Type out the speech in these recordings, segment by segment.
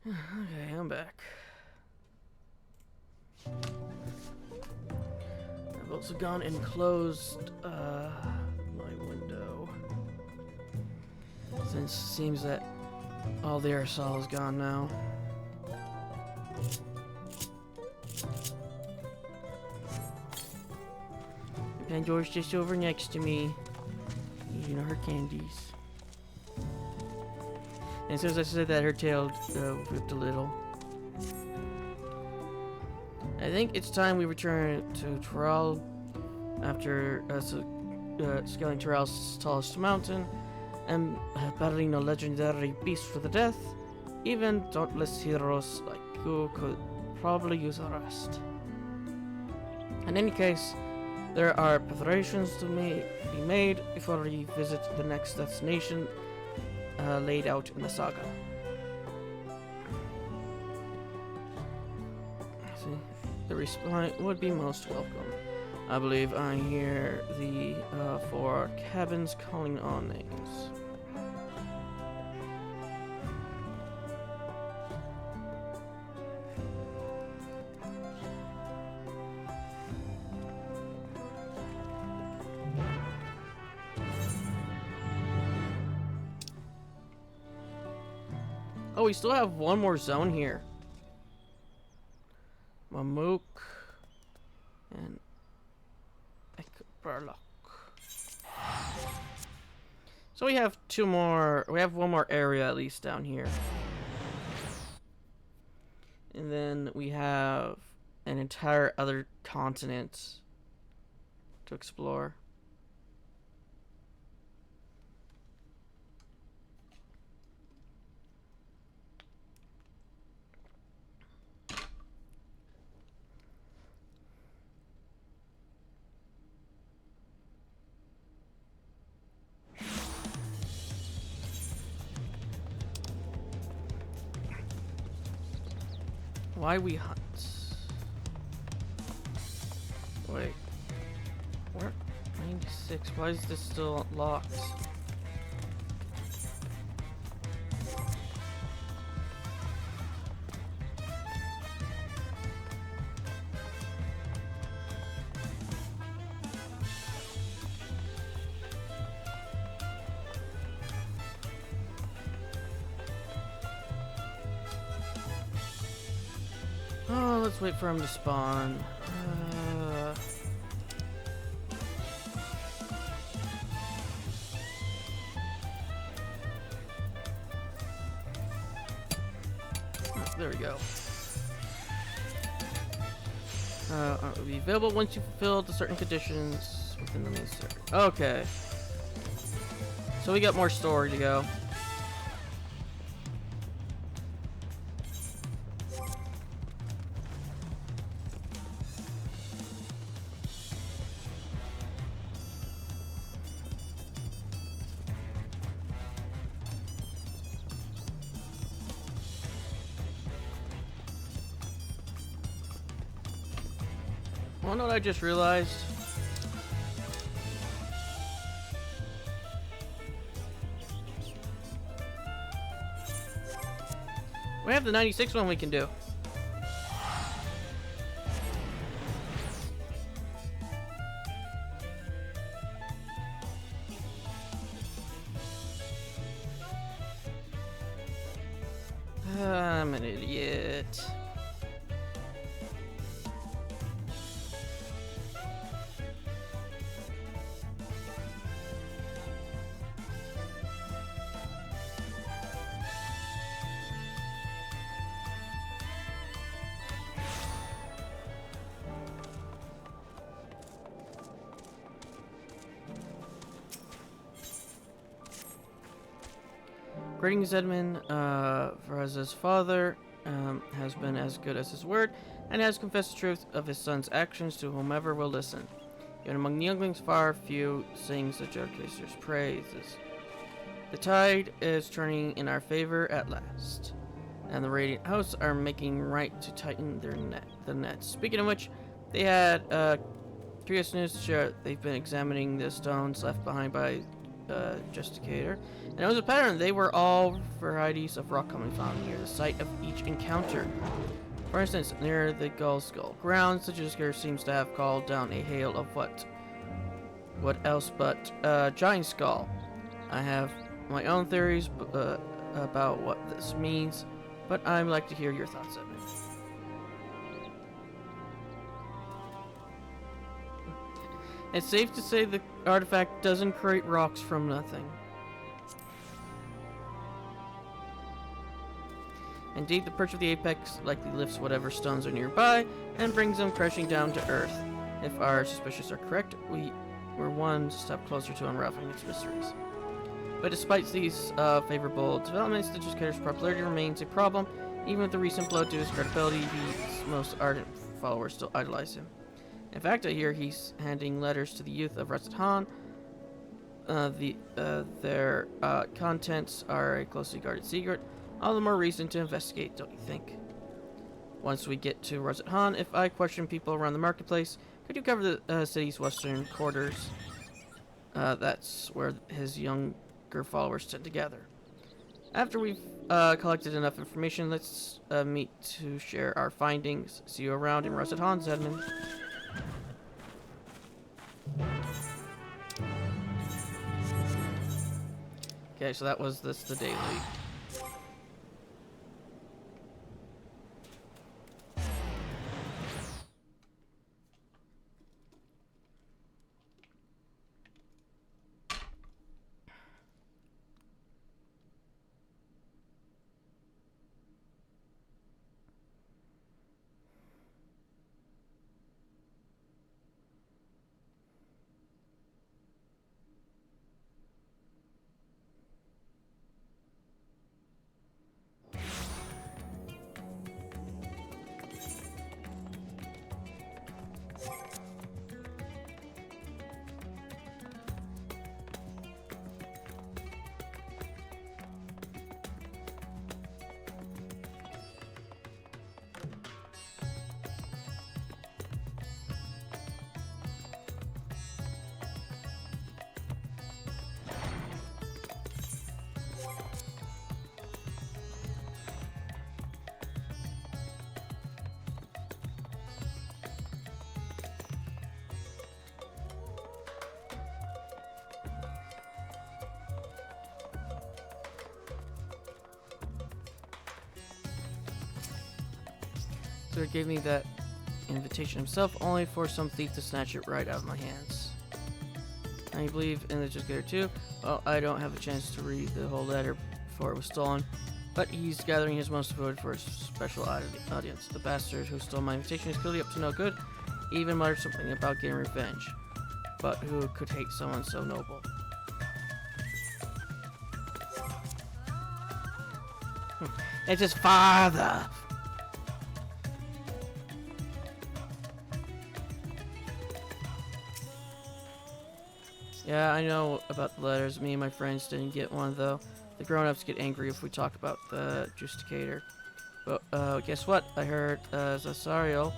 Okay, I'm back. I've also gone and closed my window, since it seems that all the aerosol is gone now. Pandora's just over next to me, eating her candies. And as soon as I said that, her tail whipped a little. I think it's time we return to Toral after scaling Toral's tallest mountain and battling a legendary beast for the death. Even dauntless heroes like you could probably use a rest. In any case, there are preparations to be made before we visit the next destination laid out in the saga. See, the response would be most welcome. I believe I hear the 4 cabins calling on names. Oh, we still have one more zone here. Mamuk and Ekbarlok. So we have 2 more. We have 1 more area at least down here. And then we have an entire other continent to explore. Why we hunt? Wait. Where? 96. Why is this still locked? Oh, let's wait for him to spawn. Oh, there we go. It will be available once you fulfill the certain conditions within the main server. Okay. So we got more story to go. You know what I just realized? We have the 96 one we can do. I'm an idiot. Greetings, Edmund. Faraz's father has been as good as his word, and has confessed the truth of his son's actions to whomever will listen. Yet among the younglings, far few sings the Judcaster's praises. The tide is turning in our favor at last, and the Radiant House are making right to tighten the nets. Speaking of which, they had curious news to share. They've been examining the stones left behind by Justicator, and it was a pattern. They were all varieties of rock coming found near the site of each encounter. For instance, near the Gull Skull grounds, the Justicator seems to have called down a hail of what else but giant skull. I have my own theories about what this means, but I'd like to hear your thoughts of it. It's safe to say the artifact doesn't create rocks from nothing. Indeed, the perch of the apex likely lifts whatever stones are nearby and brings them crashing down to earth. If our suspicions are correct, we're one step closer to unraveling its mysteries. But despite these favorable developments, the Justicator's popularity remains a problem. Even with the recent blow to his credibility, his most ardent followers still idolize him. In fact, I hear he's handing letters to the youth of Russet Han. Their contents are a closely guarded secret. All the more reason to investigate, don't you think? Once we get to Russet Han, if I question people around the marketplace, could you cover the city's western quarters? That's where his younger followers tend to gather. After we've collected enough information, let's meet to share our findings. See you around in Russet Han, Zedman. Okay, so that was the daily. So he gave me that invitation himself, only for some thief to snatch it right out of my hands. And you believe in the Justicator too? Well, I don't have a chance to read the whole letter before it was stolen, but he's gathering his most devoted for a special audience. The bastard who stole my invitation is clearly up to no good. He even muttered something about getting revenge. But who could hate someone so noble? It's his father! Yeah, I know about the letters. Me and my friends didn't get one, though. The grown-ups get angry if we talk about the Justicator. But, guess what? I heard Zasariel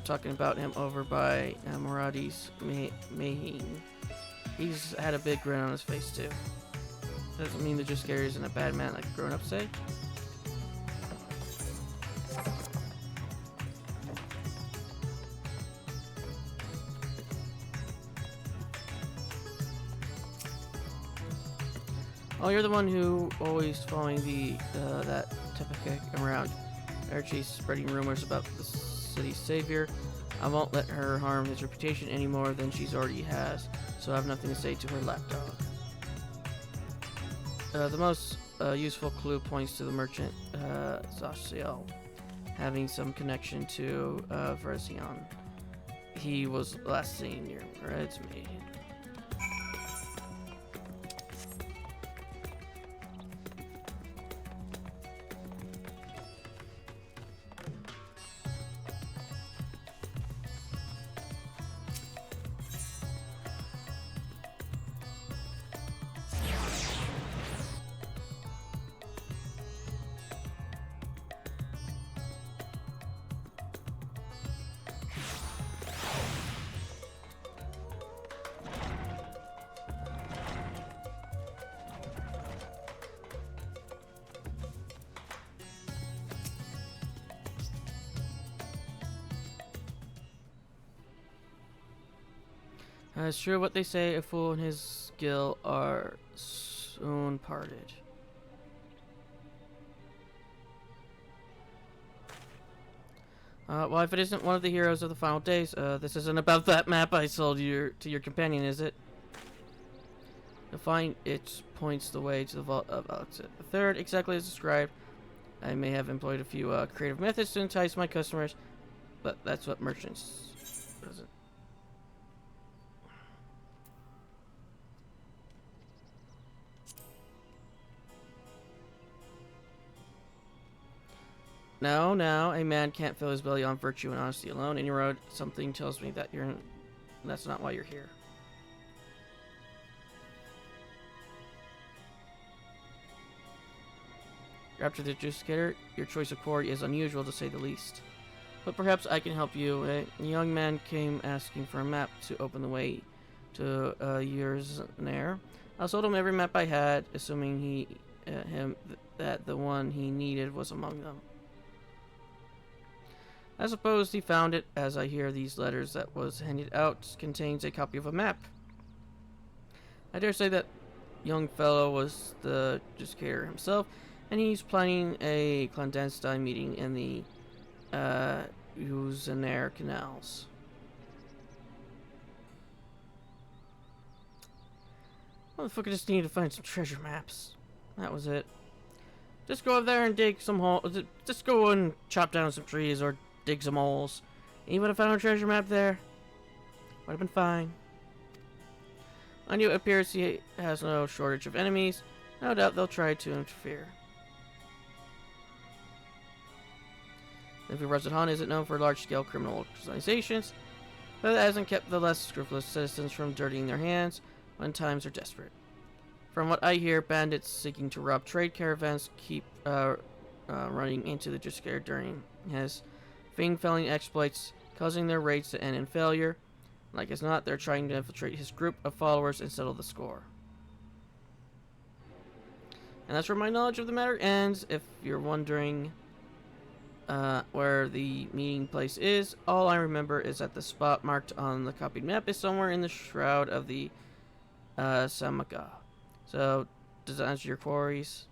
talking about him over by Muradi's Maheen. He's had a big grin on his face, too. Doesn't mean the Justicator isn't a bad man like the grown-ups say. Oh, you're the one who always following that Tepeke around. She's spreading rumors about the city's savior. I won't let her harm his reputation any more than she's already has, so I have nothing to say to her lapdog. The most useful clue points to the merchant Zashiel having some connection to Verzion. He was last seen near Redsmead. It's true what they say, a fool and his skill are soon parted. Well, if it isn't one of the heroes of the final days, this isn't about that map I sold to your companion, is it? You'll find it points the way to the vault of Alexit III, exactly as described. I may have employed a few creative methods to entice my customers, but that's what merchants doesn't. No, a man can't fill his belly on virtue and honesty alone. And you wrote something tells me that that's not why you're here. After the Justicator, your choice of quarry is unusual to say the least. But perhaps I can help you. A young man came asking for a map to open the way to yours there. I sold him every map I had, assuming that the one he needed was among them. I suppose he found it, as I hear these letters that was handed out contains a copy of a map. I dare say that young fellow was the Justicator himself, and he's planning a clandestine meeting in the Uzenair canals. Motherfucker just needed to find some treasure maps. That was it. Just go up there and dig some holes. Just go and chop down some trees or dig some holes. And you would have found a treasure map there. Would have been fine. On you, it appears he has no shortage of enemies. No doubt they'll try to interfere. The Resident isn't known for large-scale criminal organizations, but it hasn't kept the less scrupulous citizens from dirtying their hands when times are desperate. From what I hear, bandits seeking to rob trade caravans keep running into the Justicator during his fiend-felling exploits, causing their raids to end in failure. Like as not, they're trying to infiltrate his group of followers and settle the score. And that's where my knowledge of the matter ends. If you're wondering where the meeting place is, all I remember is that the spot marked on the copied map is somewhere in the shroud of the Samaga. So, does that answer your queries?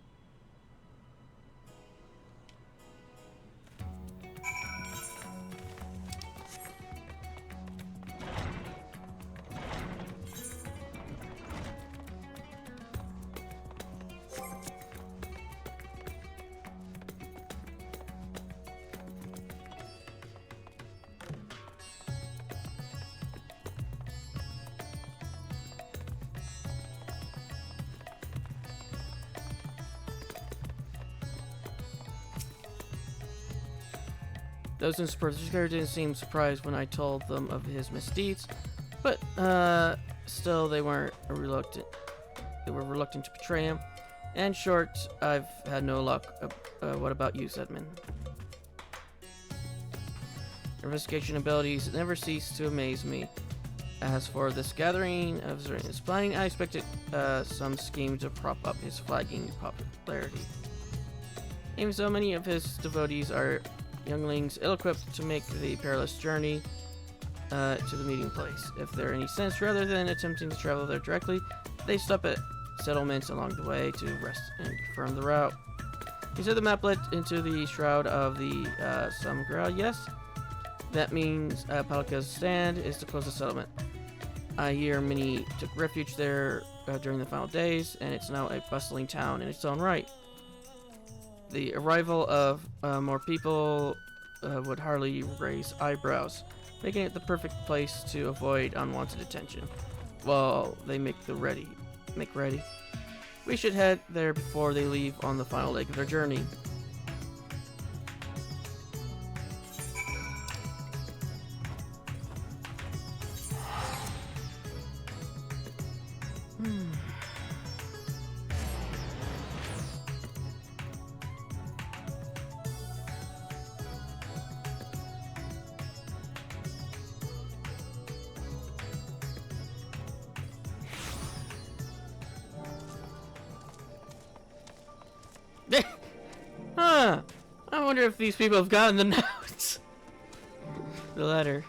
Those in support of the Justicator didn't seem surprised when I told them of his misdeeds, but still they weren't reluctant. They were reluctant to betray him. In short, I've had no luck. What about you, Zedman? Your investigation abilities never cease to amaze me. As for this gathering of his planning, I expected some scheme to prop up his flagging popularity. Even so, many of his devotees are younglings ill-equipped to make the perilous journey to the meeting place. If there are any sense, rather than attempting to travel there directly, they stop at settlements along the way to rest and confirm the route. You said the map led into the shroud of the Samgra, yes? That means Palka's stand is the closest settlement. I hear many took refuge there during the final days, and it's now a bustling town in its own right. The arrival of more people would hardly raise eyebrows, making it the perfect place to avoid unwanted attention while they make ready. We should head there before they leave on the final leg of their journey. Huh. I wonder if these people have gotten the notes. The letter.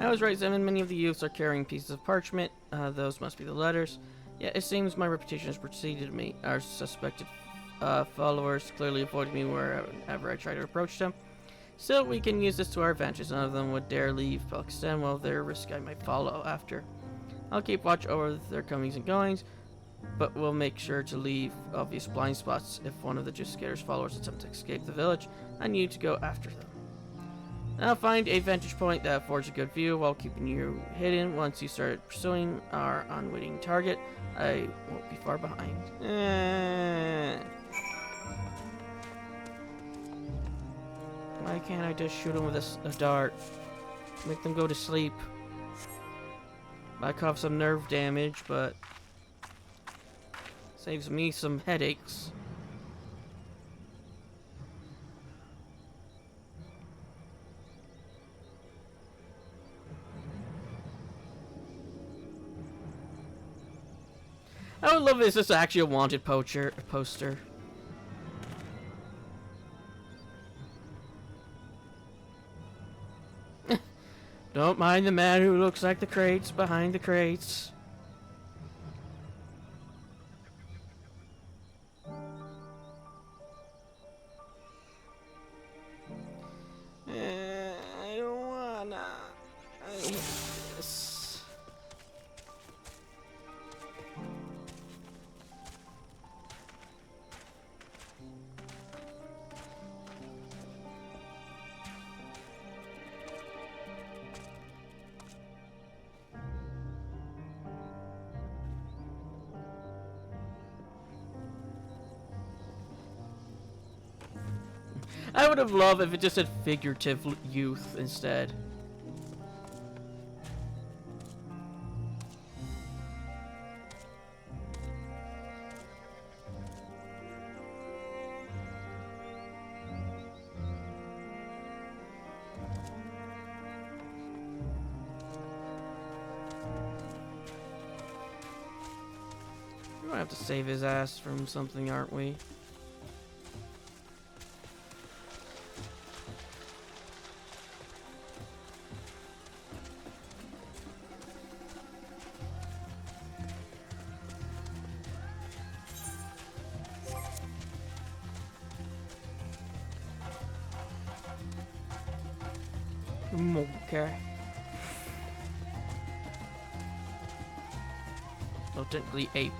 I was right, Zeman. Many of the youths are carrying pieces of parchment. Those must be the letters. Yeah, it seems my reputation has preceded me. Our suspected followers clearly avoided me wherever I tried to approach them. Still, we can use this to our advantage. None of them would dare leave Pakistan, while their risk I might follow after. I'll keep watch over their comings and goings, but we'll make sure to leave obvious blind spots. If one of the Justicator's followers attempt to escape the village, I need to go after them. Now find a vantage point that affords a good view while keeping you hidden. Once you start pursuing our unwitting target, I won't be far behind. Why can't I just shoot them with a dart? Make them go to sleep. Might cause some nerve damage, but saves me some headaches. I would love if this is actually a wanted poster. Don't mind the man who looks like the crates behind the crates. I don't wanna. I hate this. I would have loved if it just said figurative youth instead. We're gonna have to save his ass from something, aren't we? Okay. Oh, technically ape.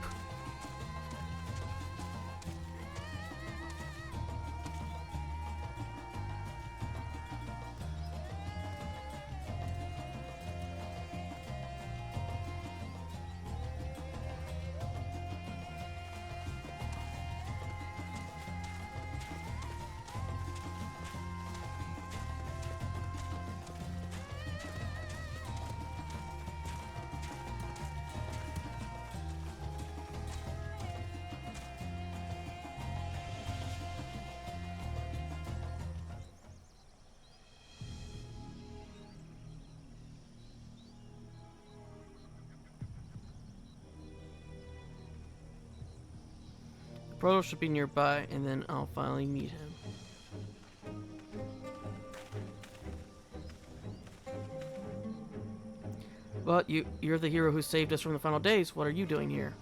Proto should be nearby, and then I'll finally meet him. Well, you're the hero who saved us from the final days. What are you doing here?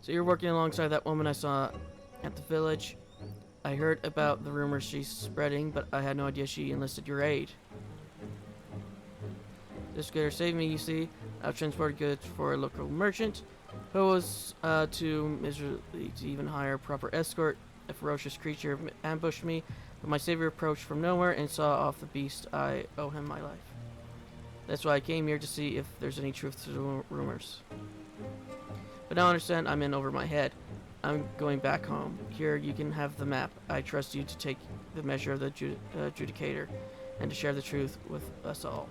So you're working alongside that woman I saw at the village. I heard about the rumors she's spreading, but I had no idea she enlisted your aid. This gator saved me, you see. I've transported goods for a local merchant who was too miserably to even hire a proper escort. A ferocious creature ambushed me, but my savior approached from nowhere and saw off the beast. I owe him my life. That's why I came here, to see if there's any truth to the rumors. But now I understand I'm in over my head. I'm going back home. Here, you can have the map. I trust you to take the measure of the Judicator and to share the truth with us all.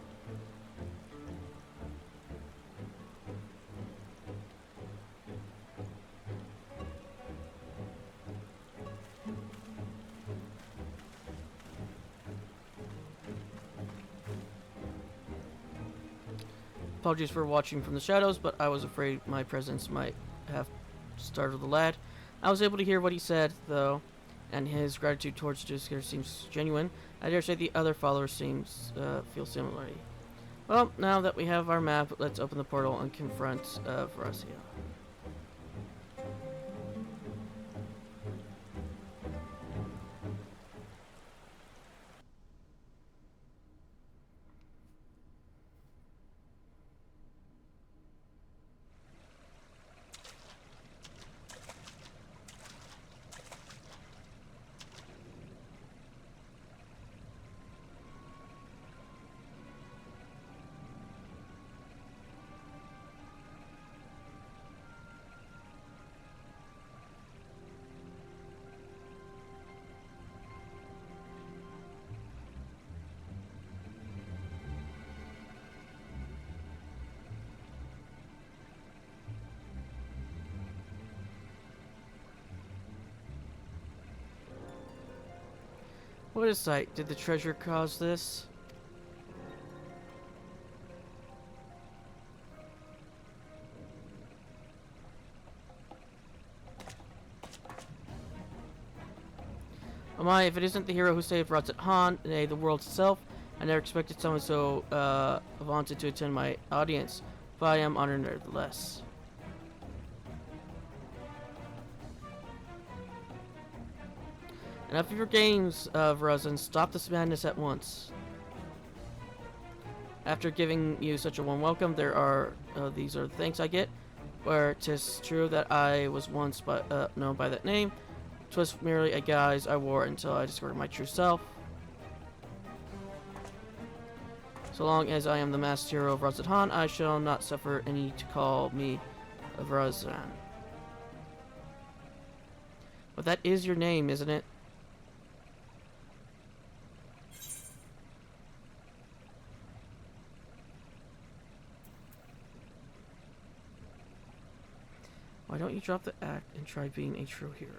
Apologies for watching from the shadows, but I was afraid my presence might have startled the lad. I was able to hear what he said, though. and his gratitude towards Juskier seems genuine. I dare say the other followers feel similarly. Well, now that we have our map, let's open the portal and confront Varasia. What a sight. Did the treasure cause this? Oh my, if it isn't the hero who saved Rotset Han, nay, the world itself, I never expected someone so vaunted to attend my audience, but I am honored nevertheless. Enough of your games, Verizon. Stop this madness at once. After giving you such a warm welcome, these are the thanks I get. Where 'tis true that I was once known by that name, 'twas merely a guise I wore until I discovered my true self. So long as I am the masked hero of Rotset Han, I shall not suffer any to call me Verizon. But that is your name, isn't it? Why don't you drop the act and try being a true hero?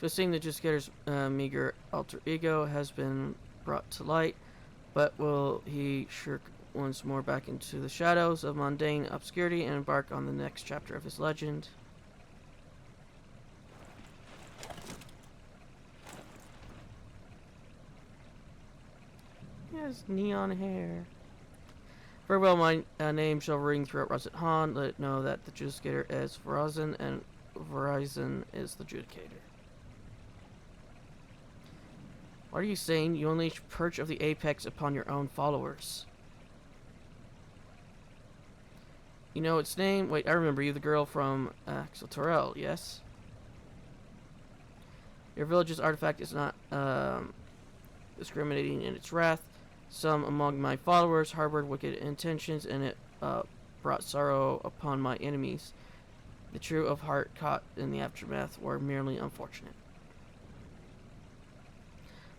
Just seeing that Jusketer's meager alter ego has been brought to light, but will he shirk once more back into the shadows of mundane obscurity and embark on the next chapter of his legend? He has neon hair. Farewell, my name shall ring throughout Rotset Han. Let it know that the Judicator is Verizon, and Verizon is the Judicator. What are you saying? You unleash perch of the apex upon your own followers. You know its name? Wait, I remember you, the girl from Dawntrail, yes? Your village's artifact is not discriminating in its wrath. Some among my followers harbored wicked intentions, and it brought sorrow upon my enemies. The true of heart caught in the aftermath were merely unfortunate.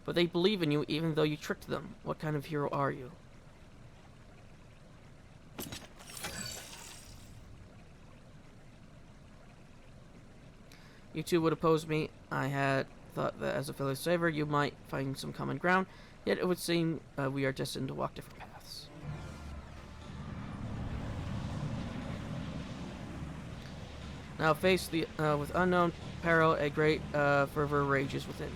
But they believe in you even though you tricked them. What kind of hero are you? You two would oppose me. I had thought that as a fellow saver you might find some common ground, yet it would seem we are destined to walk different paths. Now face the with unknown peril, a great fervor rages within me.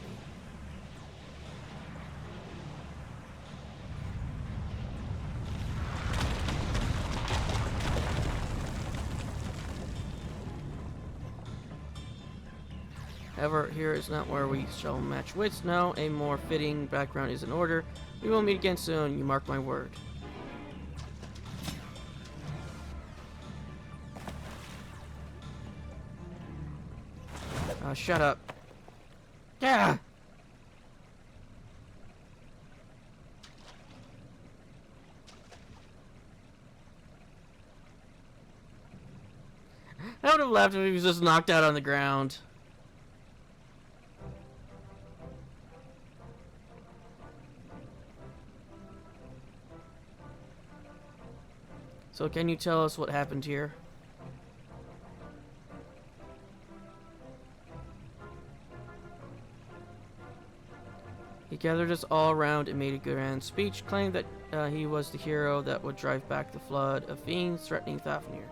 However, here is not where we shall match wits. No, a more fitting background is in order. We will meet again soon, you mark my word. Shut up. Yeah! I would have laughed if he was just knocked out on the ground. So can you tell us what happened here? He gathered us all around and made a grand speech, claimed that he was the hero that would drive back the flood of fiends threatening Thafnir.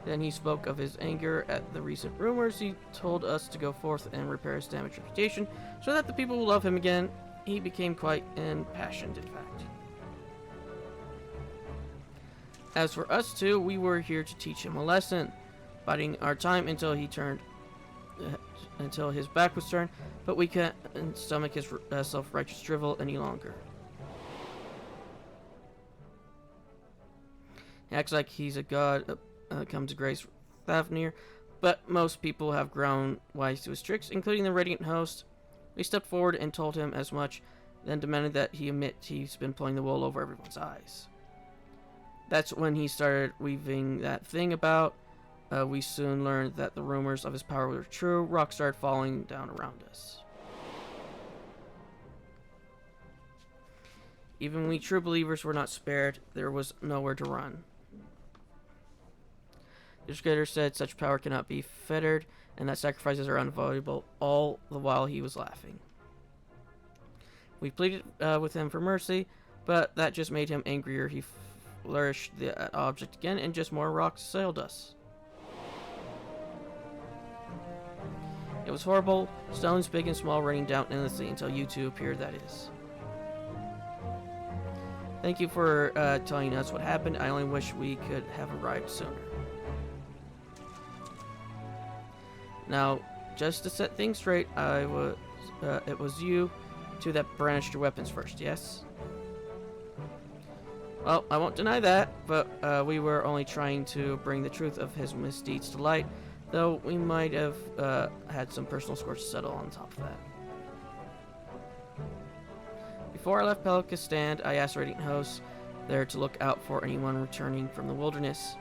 Then he spoke of his anger at the recent rumors. He told us to go forth and repair his damaged reputation, so that the people will love him again. He became quite impassioned, in fact. As for us two, we were here to teach him a lesson, biding our time until his back was turned, but we can't stomach his self-righteous drivel any longer. He acts like he's a god come to grace Thafnir, but most people have grown wise to his tricks, including the Radiant Host. We stepped forward and told him as much, then demanded that he admit he's been pulling the wool over everyone's eyes. That's when he started weaving that thing about. We soon learned that the rumors of his power were true. Rocks started falling down around us. Even we true believers were not spared. There was nowhere to run. The Creator said such power cannot be fettered, and that sacrifices are unavoidable, all the while he was laughing. We pleaded with him for mercy, but that just made him angrier. He flourished the object again, and just more rocks assailed us. It was horrible, stones big and small raining down endlessly until you two appeared, that is. Thank you for telling us what happened. I only wish we could have arrived sooner. Now, just to set things straight, it was you two that brandished your weapons first, yes? Well, I won't deny that, but we were only trying to bring the truth of his misdeeds to light, though we might have had some personal scores to settle on top of that. Before I left Pelika's stand, I asked Radiant Hosts there to look out for anyone returning from the wilderness.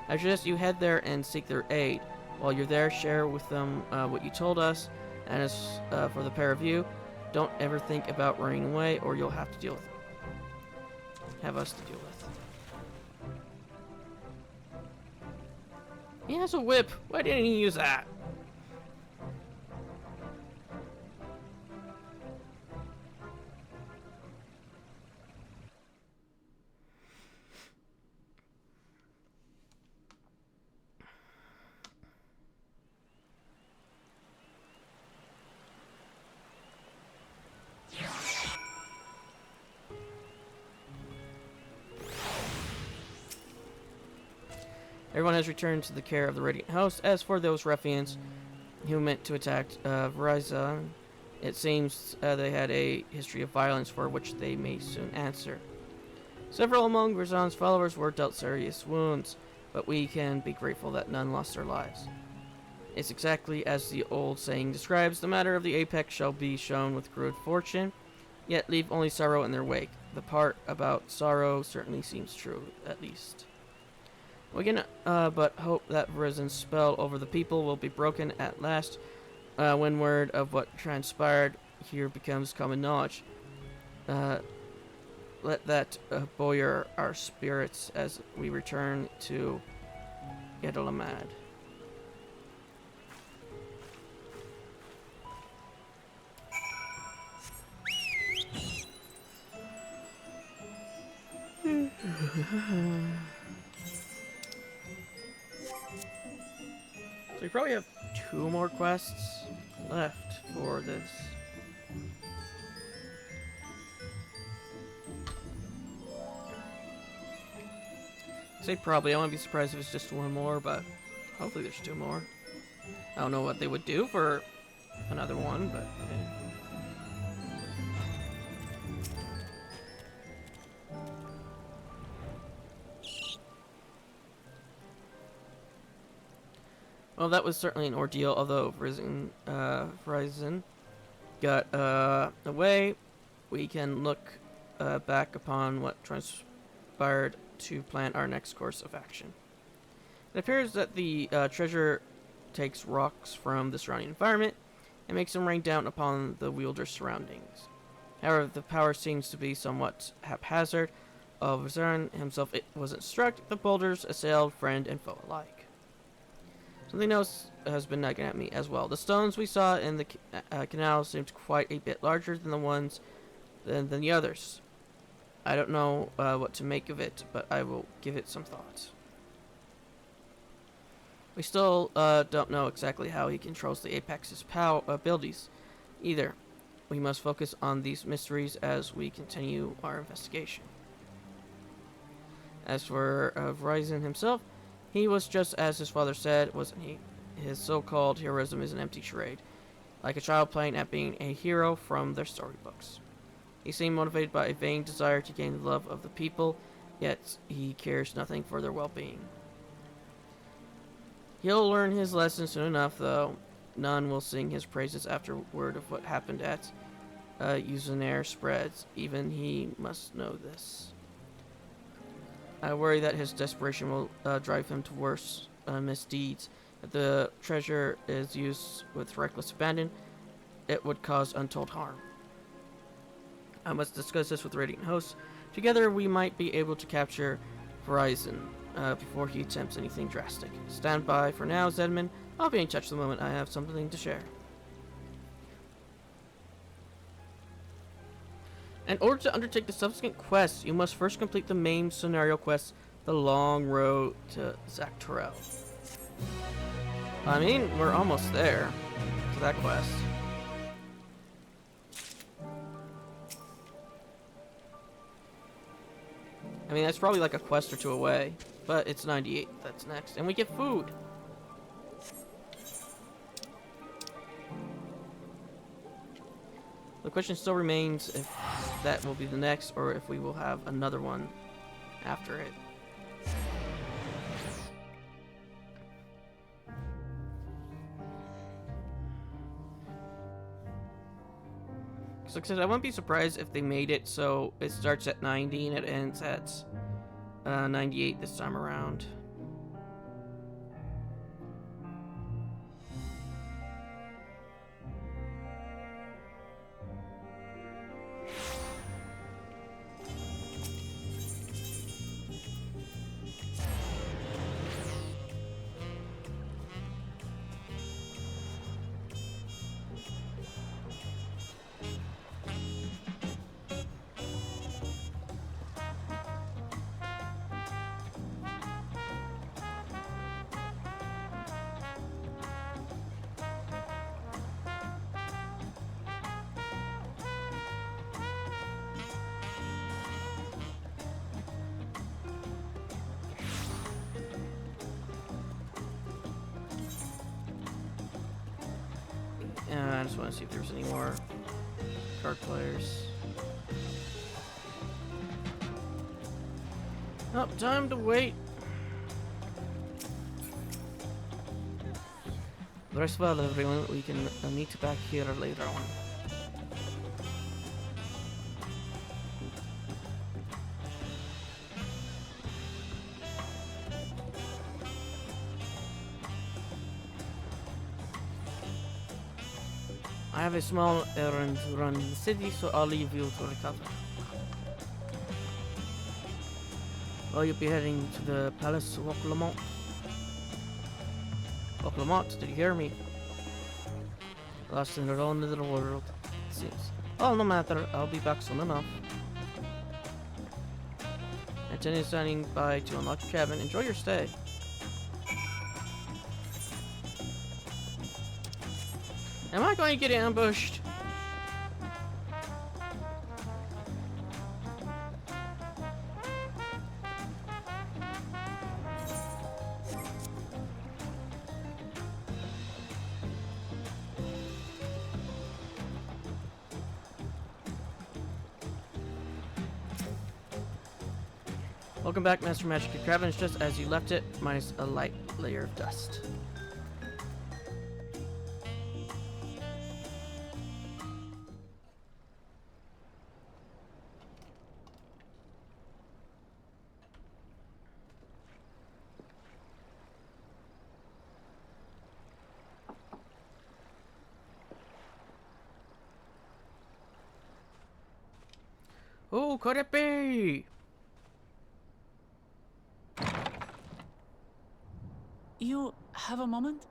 I suggest you head there and seek their aid. While you're there, share with them what you told us, and as for the pair of you, don't ever think about running away or you'll have to deal with it. Have us to deal with. He has a whip. Why didn't he use that? Everyone has returned to the care of the Radiant Host. As for those ruffians who meant to attack Verizon, it seems they had a history of violence for which they may soon answer. Several among Verizon's followers were dealt serious wounds, but we can be grateful that none lost their lives. It's exactly as the old saying describes, the matter of the apex shall be shown with good fortune, yet leave only sorrow in their wake. The part about sorrow certainly seems true, at least. We can but hope that Verizon's spell over the people will be broken at last when word of what transpired here becomes common knowledge. Let that buoy our spirits as we return to Gedalamad. So we probably have 2 more quests left for this. I say probably. I wouldn't be surprised if it's just 1 more, but hopefully there's 2 more. I don't know what they would do for another one, but yeah. Well, that was certainly an ordeal, although Verizon got away. We can look back upon what transpired to plan our next course of action. It appears that the treasure takes rocks from the surrounding environment and makes them rain down upon the wielder's surroundings. However, the power seems to be somewhat haphazard. Verizon himself wasn't struck. The boulders assailed friend and foe alike. Something else has been nagging at me as well. The stones we saw in the canal seemed quite a bit larger than the ones than the others. I don't know what to make of it, but I will give it some thought. We still don't know exactly how he controls the Apex's abilities either. We must focus on these mysteries as we continue our investigation. As for Verizon himself, he was just as his father said, wasn't he? His so-called heroism is an empty charade, like a child playing at being a hero from their storybooks. He seemed motivated by a vain desire to gain the love of the people, yet he cares nothing for their well-being. He'll learn his lesson soon enough, though. None will sing his praises after word of what happened at Usenair spreads. Even he must know this. I worry that his desperation will drive him to worse misdeeds. If the treasure is used with reckless abandon, it would cause untold harm. I must discuss this with Radiant Hosts. Together we might be able to capture Verizon before he attempts anything drastic. Stand by for now, Zedman. I'll be in touch the moment I have something to share. In order to undertake the subsequent quests, you must first complete the main scenario quest, The Long Road to Dawntrail. I mean, we're almost there to that quest. I mean, that's probably like a quest or two away, but it's 98. That's next. And we get food. The question still remains if that will be the next or if we will have another one after it. Because like I said, I wouldn't be surprised if they made it so it starts at 90 and it ends at 98 this time around. I just want to see if there's any more card players. Oh, time to wait. Rest well, everyone. We can meet back here later on. I have a small errand to run in the city, so I'll leave you to recover. Well, you'll be heading to the Palace of Oaklamont. Oaklamont, did you hear me? Lost in their own little world, it seems. Oh, no matter, I'll be back soon enough. Anthony is standing by to unlock your cabin. Enjoy your stay. Am I going to get ambushed? Welcome back, Master Magic. Your cabin is just as you left it, minus a light layer of dust. Oh, could it be? You have a moment?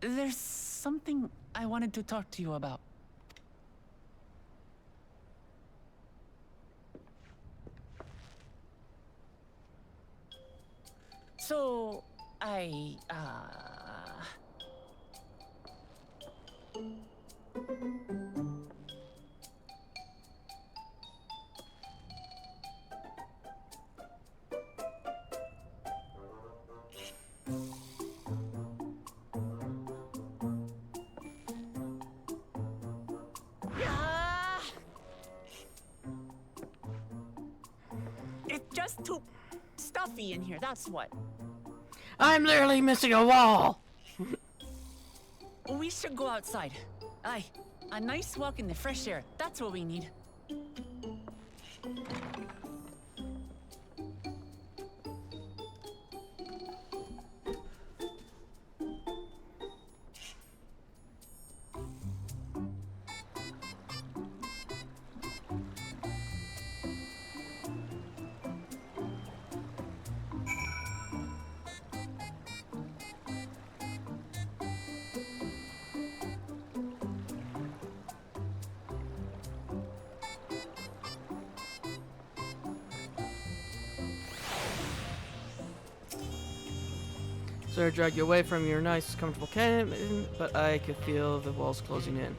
There's something I wanted to talk to you about. So, it's just too stuffy in here, that's what. I'm literally missing a wall! We should go outside. Aye, a nice walk in the fresh air, that's what we need. So I drag you away from your nice, comfortable cabin, but I could feel the walls closing in.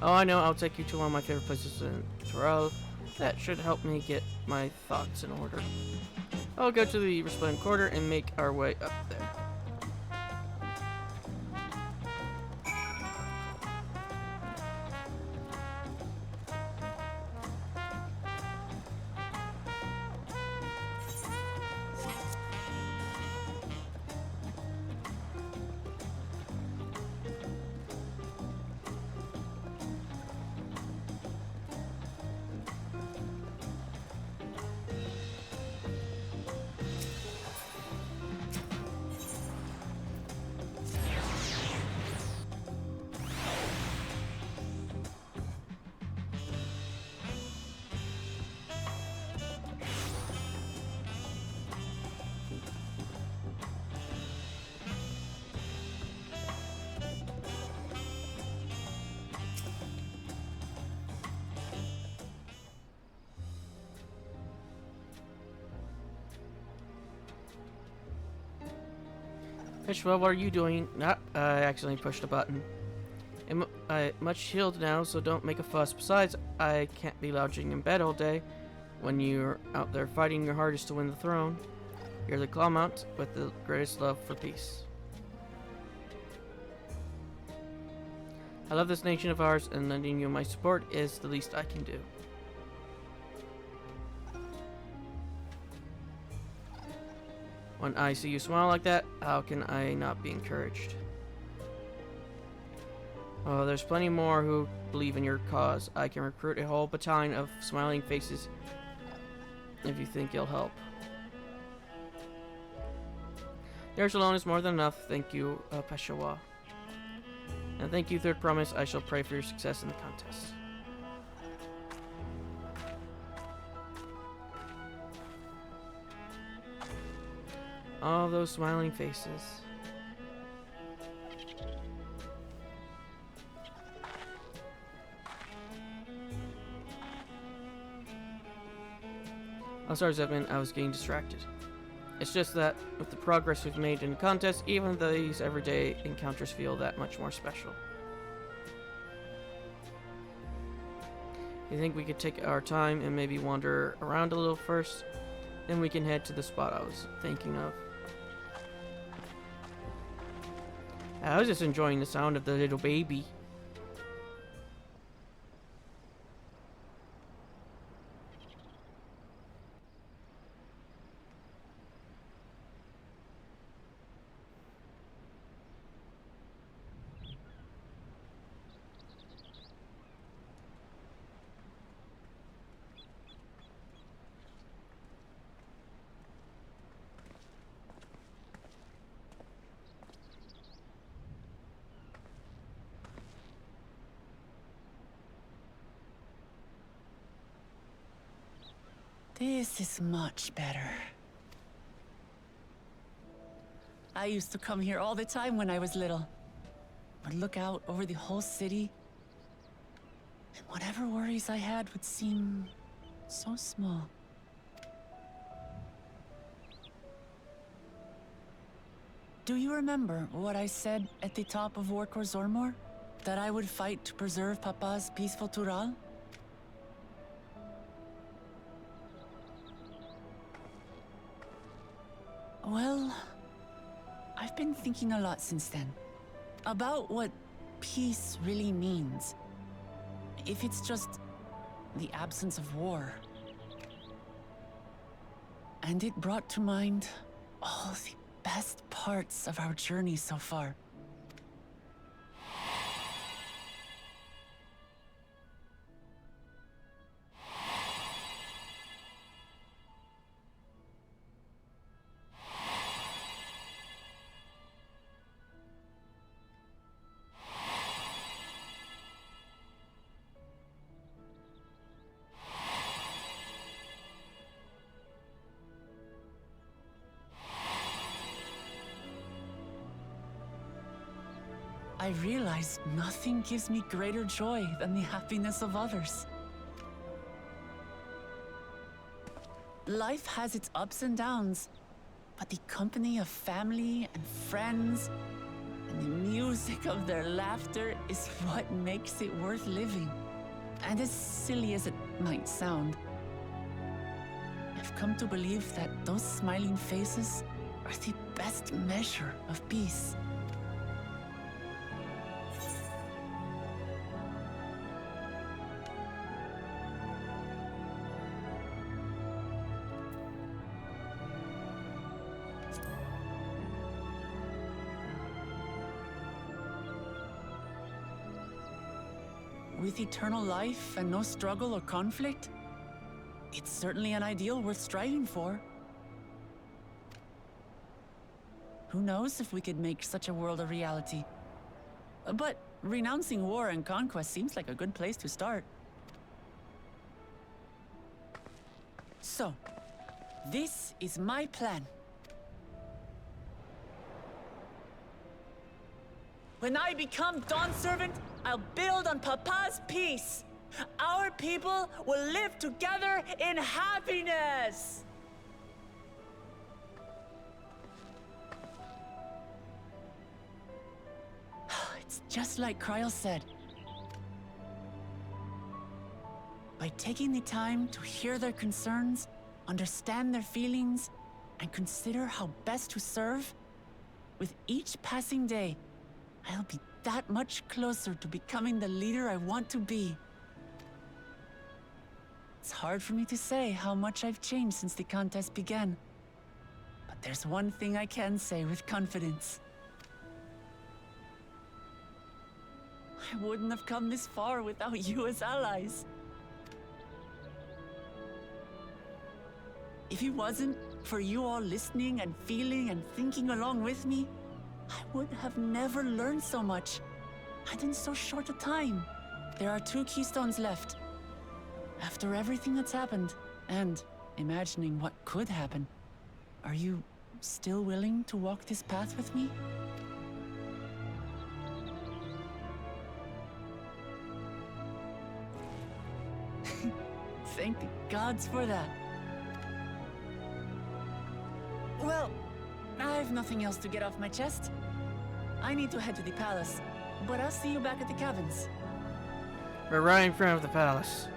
Oh, I know, I'll take you to one of my favorite places in Torel. That should help me get my thoughts in order. I'll go to the Resplendent Quarter and make our way up there. Fishwell, what are you doing? I accidentally pushed a button. I'm much healed now, so don't make a fuss. Besides, I can't be lounging in bed all day when you're out there fighting your hardest to win the throne. You're the Clawmount with the greatest love for peace. I love this nation of ours, and lending you my support is the least I can do. When I see you smile like that, how can I not be encouraged? Oh, there's plenty more who believe in your cause. I can recruit a whole battalion of smiling faces if you think it'll help. Yours alone is more than enough. Thank you, Peshawar. And thank you, Third Promise. I shall pray for your success in the contest. All those smiling faces. I'm sorry, Zepman, I was getting distracted. It's just that with the progress we've made in the contest, even these everyday encounters feel that much more special. You think we could take our time and maybe wander around a little first? Then we can head to the spot I was thinking of. I was just enjoying the sound of the little baby. This is much better. I used to come here all the time when I was little. Would look out over the whole city, and whatever worries I had would seem so small. Do you remember what I said at the top of Warkor Zormor? That I would fight to preserve Papa's peaceful Tural? Well, I've been thinking a lot since then. About what peace really means. If it's just the absence of war. And it brought to mind all the best parts of our journey so far. I realize nothing gives me greater joy than the happiness of others. Life has its ups and downs, but the company of family and friends and the music of their laughter is what makes it worth living. And as silly as it might sound, I've come to believe that those smiling faces are the best measure of peace. With eternal life and no struggle or conflict, it's certainly an ideal worth striving for. Who knows if we could make such a world a reality? But renouncing war and conquest seems like a good place to start. So, this is my plan. When I become Dawn Servant, I'll build on Papa's peace. Our people will live together in happiness. It's just like Kryl said. By taking the time to hear their concerns, understand their feelings, and consider how best to serve, with each passing day, I'll be that much closer to becoming the leader I want to be. It's hard for me to say how much I've changed since the contest began. But there's one thing I can say with confidence. I wouldn't have come this far without you as allies. If it wasn't for you all listening and feeling and thinking along with me, I would have never learned so much, and in so short a time. There are 2 keystones left. After everything that's happened, and imagining what could happen, are you still willing to walk this path with me? Thank the gods for that. Well, I've nothing else to get off my chest. I need to head to the palace, but I'll see you back at the cabins. We're right in front of the palace.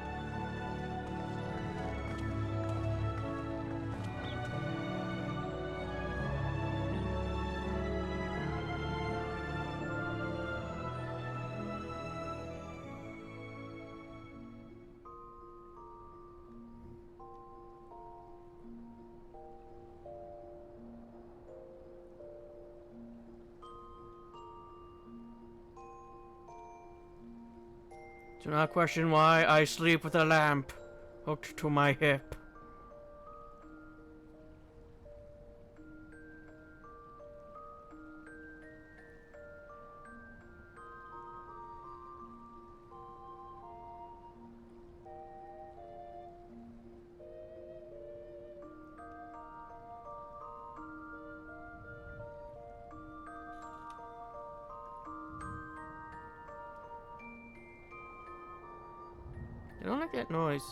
Do not question why I sleep with a lamp hooked to my hip. I don't like that noise.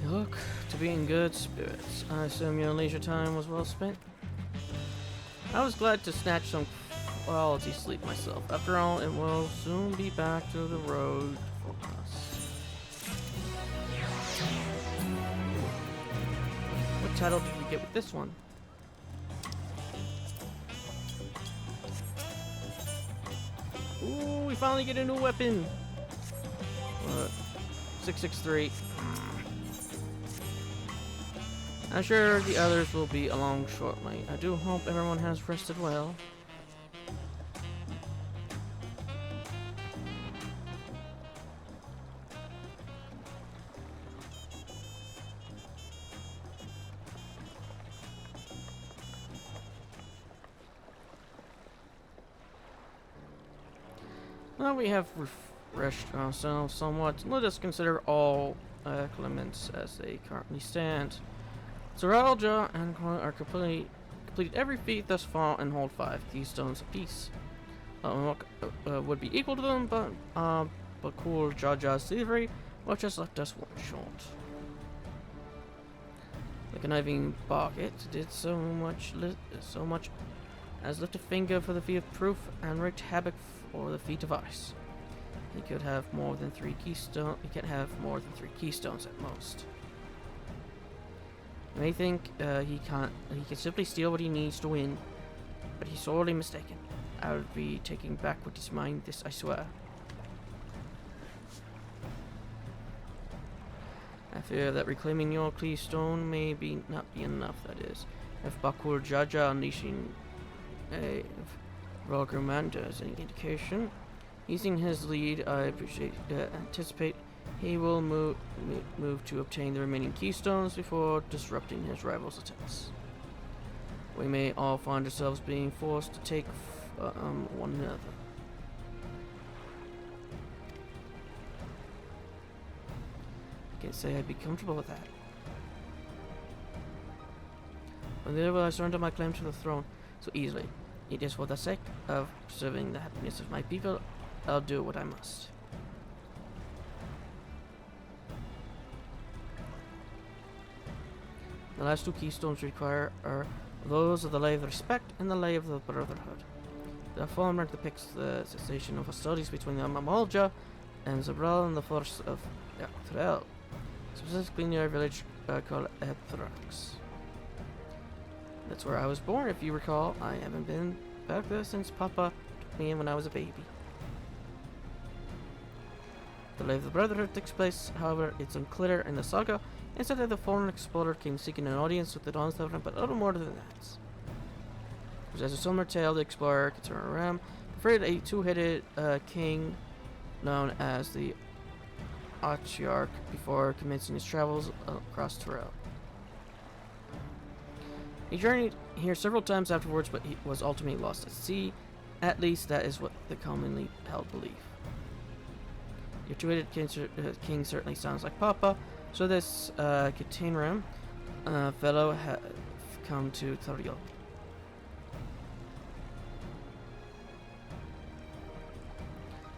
You look to be in good spirits. I assume your leisure time was well spent? I was glad to snatch some quality sleep myself. After all, it will soon be back to the road for us. What title did we get with this one? Ooh, we finally get a new weapon! 663. I'm sure the others will be along shortly. I do hope everyone has rested well. Now we have refreshed ourselves somewhat. Let us consider all elements as they currently stand. Zeralja and Koi are completed every feat thus far and hold 5 keystones apiece. Would be equal to them, but cool Jaja's thievery, which has left us one short. The conniving Barket did so much as lift a finger for the feat of proof and wreaked havoc for the feat of ice. He could have more than 3 keystones. He can't have more than 3 keystones at most. You may think he can simply steal what he needs to win, but he's sorely mistaken. I would be taking back what is mine, this I swear. I fear that reclaiming your keystone may not be enough, that is. If Bakur Jaja unleashing a Royal Commander is any indication, using his lead, I anticipate he will move to obtain the remaining keystones before disrupting his rival's attempts. We may all find ourselves being forced to take one another. I can't say I'd be comfortable with that. But neither will I surrender my claim to the throne so easily. It is for the sake of preserving the happiness of my people. I'll do what I must. The last 2 keystones required are those of the Lay of Respect and the Lay of the Brotherhood. The former depicts the cessation of hostilities between the Mamolja and Zabral and the force of Dawntrail, specifically near a village called Ethrax. That's where I was born, if you recall. I haven't been back there since Papa took me in when I was a baby. The Lay of the Brotherhood takes place, however, it's unclear in the saga. Instead, the foreign explorer came seeking an audience with the Dawntrail, but a little more than that. As a similar tale, the explorer could turn around, befriended a 2-headed king known as the Archiarch before commencing his travels across Terrell. He journeyed here several times afterwards, but he was ultimately lost at sea. At least that is what the commonly held belief. Your 2-headed king certainly sounds like Papa, so this Katinram fellow have come to Toriel.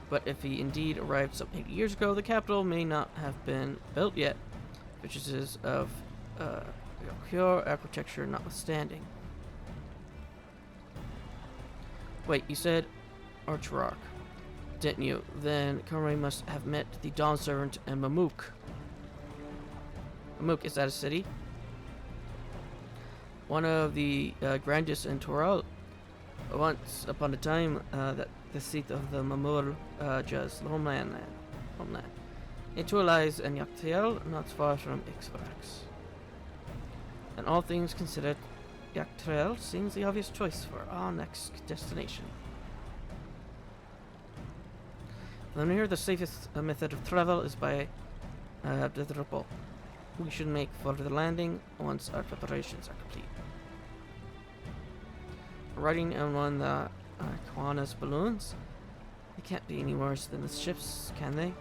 But if he indeed arrived some 80 years ago, the capital may not have been built yet. features of pure architecture notwithstanding. Wait, you said Archrock, didn't you? Then Conway must have met the Dawn Servant and Mamook. Mamook, is that a city? One of the grandest in Toral. Once upon a time, that the seat of the Mamur Jaz, the homeland. In Tour lies in Yaktiel, not far from Ixvarax. And all things considered, Yaktiel seems the obvious choice for our next destination. From here, the safest method of travel is by the Drupal. We should make for the landing once our preparations are complete. Riding on one of the Kiwanis balloons, they can't be any worse than the ships, can they?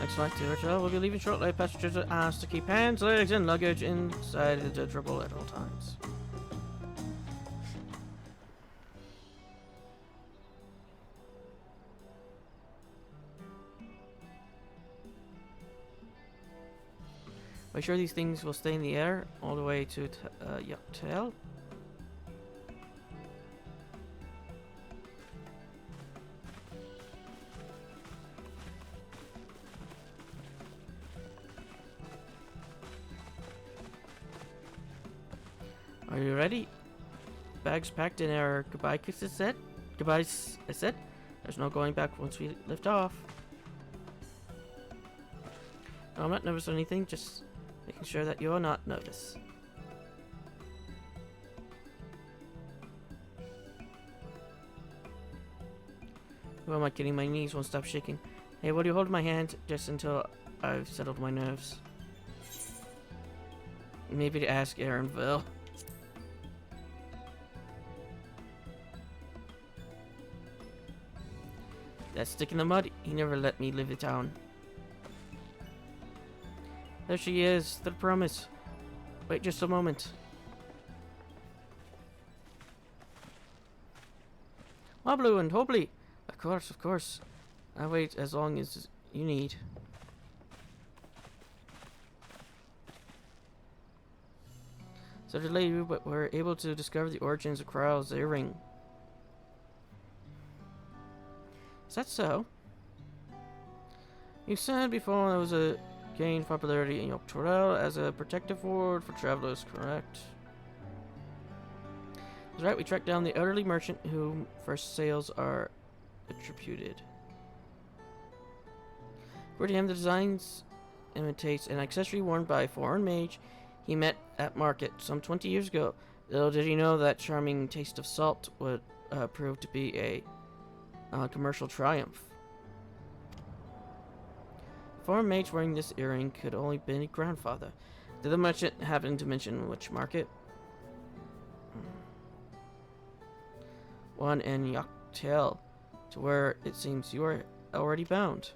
Next flight to hotel, we'll be leaving shortly. Passengers are asked to keep hands, legs, and luggage inside the Drupal at all times. Are you sure these things will stay in the air all the way to Yaktel? Are you ready? Bags packed in our goodbye kisses set? Goodbyes set? There's no going back once we lift off. No, I'm not nervous or anything, just making sure that you're not nervous. Who am I kidding? My knees won't stop shaking. Hey, will you hold my hand just until I've settled my nerves? Maybe to ask Aaronville. That stick in the mud, he never let me leave the town. There she is, the promise. Wait just a moment. Wobbly and Hobley. Of course. I'll wait as long as you need. So delay you, but we're able to discover the origins of Krau's earring. Is that so? You said before there was a gained popularity in Yogg-Torel as a protective ward for travelers, correct? That's right, we tracked down the elderly merchant whom first sales are attributed. According to him, the designs imitates an accessory worn by a foreign mage he met at market some 20 years ago. Little did he know that charming taste of salt would prove to be a commercial triumph. The foreign mage wearing this earring could only be a grandfather. Did the merchant happen to mention which market? One in Yaktel, to where it seems you are already bound.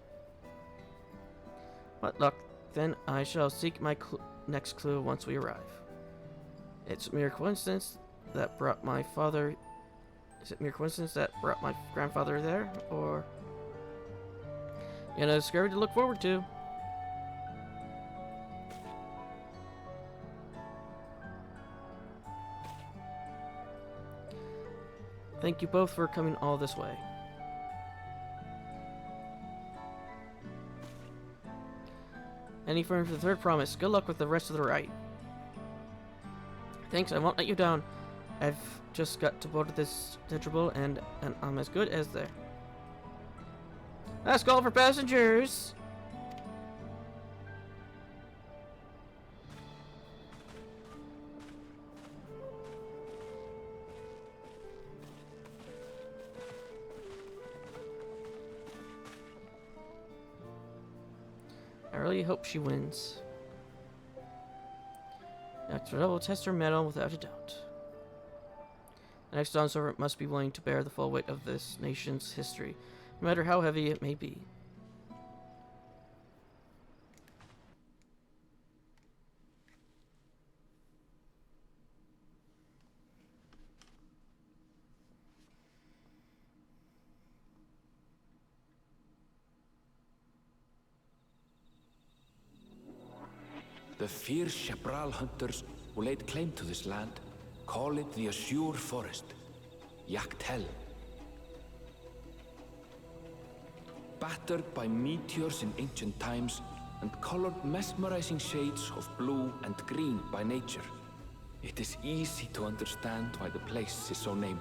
What luck, then I shall seek my next clue once we arrive. It's mere coincidence that brought my father... Is it mere coincidence that brought my grandfather there, or... You know, discovery to look forward to. Thank you both for coming all this way. Any firm for the third promise. Good luck with the rest of the ride. Thanks, I won't let you down. I've just got to board this dirigible and I'm as good as there. Last call for passengers. I really hope she wins. Dawntrail will test her mettle without a doubt. The next Dawn Servant must be willing to bear the full weight of this nation's history, no matter how heavy it may be. The fierce Chapral hunters who laid claim to this land call it the Azure Forest, Yaktel. Battered by meteors in ancient times and colored mesmerizing shades of blue and green by nature, it is easy to understand why the place is so named.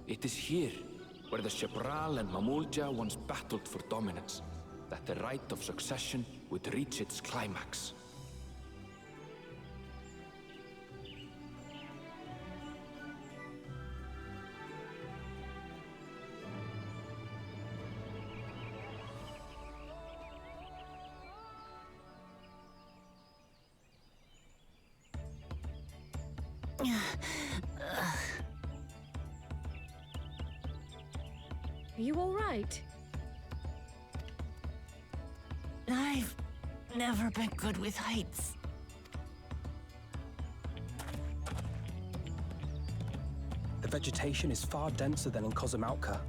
It is here, where the Chapral and Mamulja once battled for dominance, that the right of succession would reach its climax. Are you all right? I've never been good with heights. The vegetation is far denser than in Kozamautka.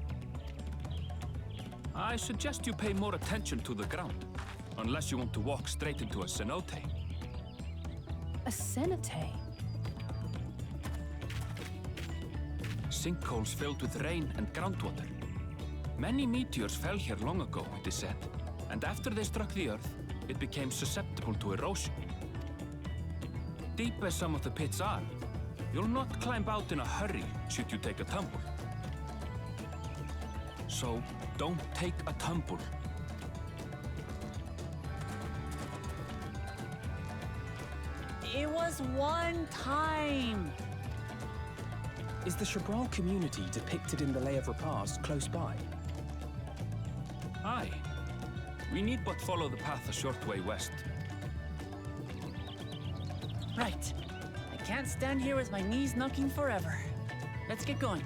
I suggest you pay more attention to the ground, unless you want to walk straight into a cenote. A cenote? Sinkholes filled with rain and groundwater. Many meteors fell here long ago, it is said, and after they struck the Earth, it became susceptible to erosion. Deep as some of the pits are, you'll not climb out in a hurry should you take a tumble. So, don't take a tumble. It was one time. Is the Chapral community depicted in the Leyevra Pass close by? Aye. We need but follow the path a short way west. Right. I can't stand here with my knees knocking forever. Let's get going.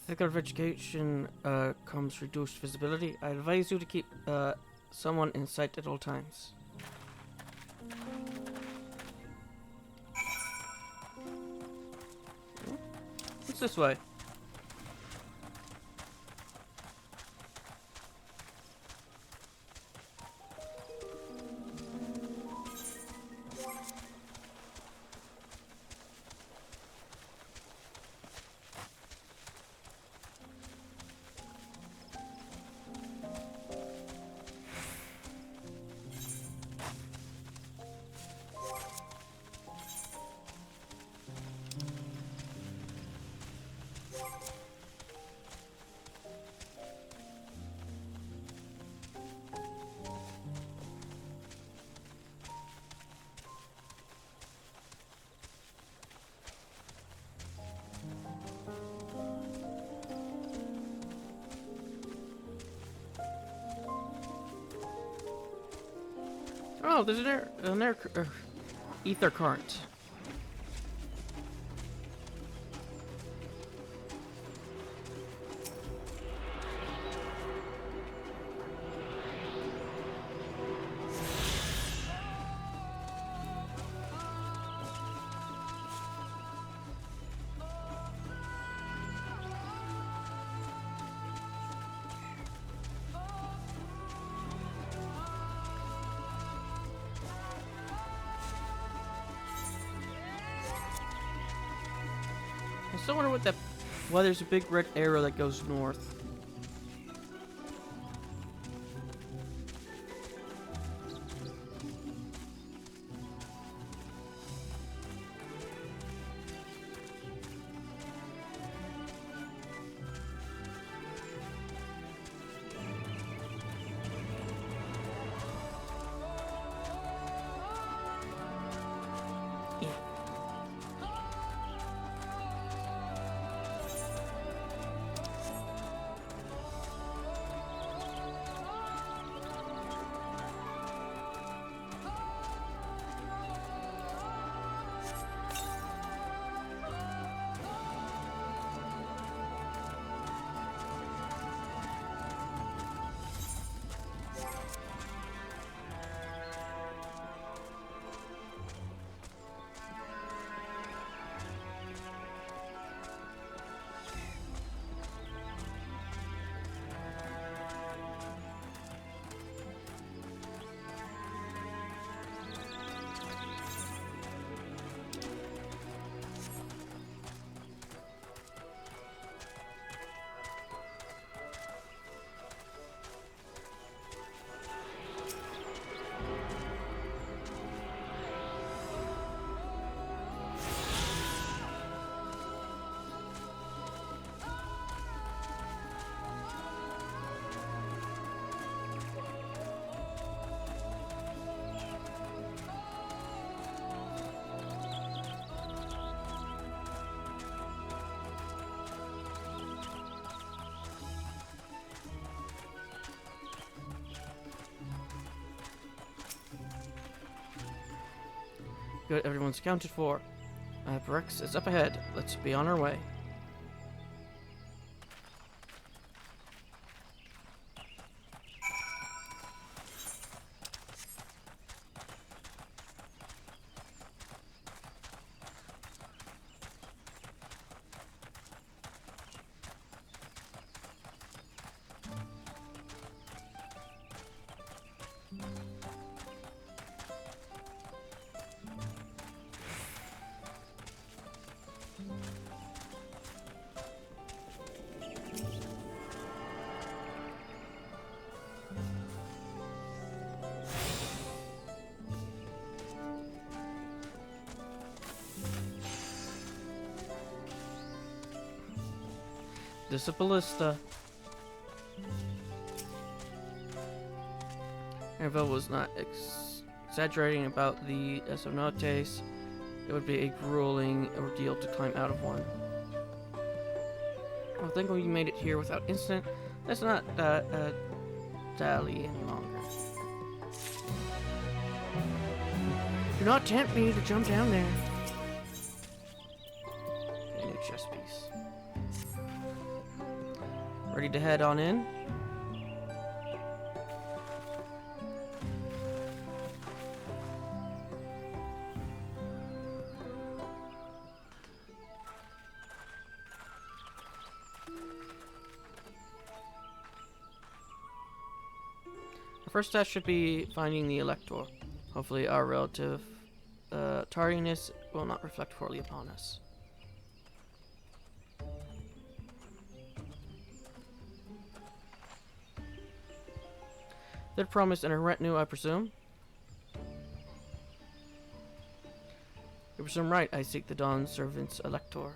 Thicker vegetation comes reduced visibility. I advise you to keep someone in sight at all times. What's this way? Oh, there's an ether current. I still wonder why there's a big red arrow that goes north. Good, everyone's accounted for. Brex is up ahead. Let's be on our way. This is a ballista. Anvil was not exaggerating about the Esonotes. It would be a grueling ordeal to climb out of one. I think we made it here without incident. Let's not dally any longer. Do not tempt me to jump down there. Okay, new chest piece. Ready to head on in? Our first task should be finding the Elector. Hopefully our relative tardiness will not reflect poorly upon us. Their promise and her retinue, I presume. You presume right, I seek the Dawn Servant's Elector.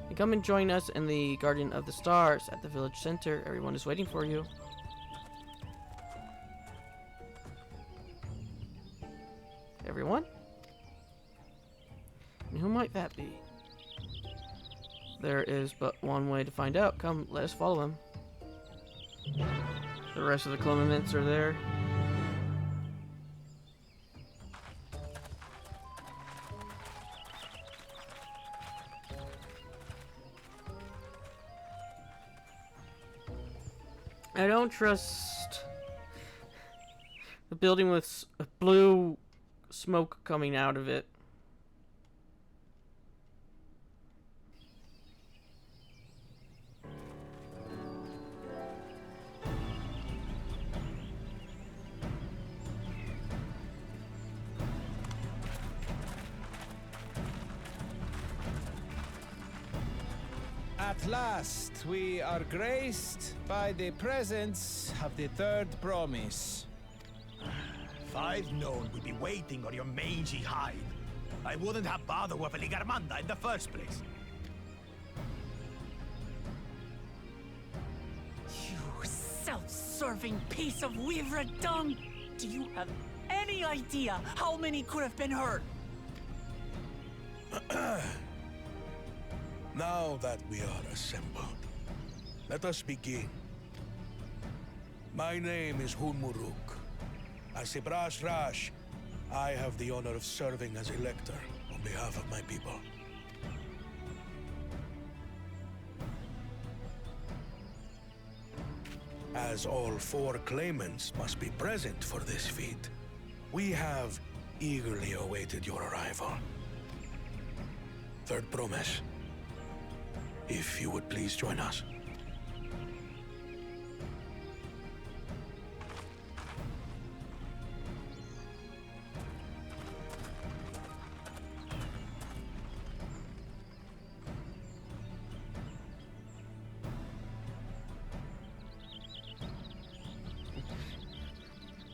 You come and join us in the Guardian of the Stars at the village center. Everyone is waiting for you. Everyone? And who might that be? There is but one way to find out. Come, let us follow him. The rest of the clonaments are there. I don't trust the building with blue smoke coming out of it. At last, we are graced by the presence of the third promise. If I'd known we'd be waiting on your mangy hide, I wouldn't have bothered with Ligarmanda in the first place. You self-serving piece of weaver dung! Do you have any idea how many could have been hurt? Now that we are assembled, let us begin. My name is Hunmuruk. As Ibrash Rash, I have the honor of serving as Elector on behalf of my people. As all four claimants must be present for this feat, we have eagerly awaited your arrival. Third promise. If you would please join us.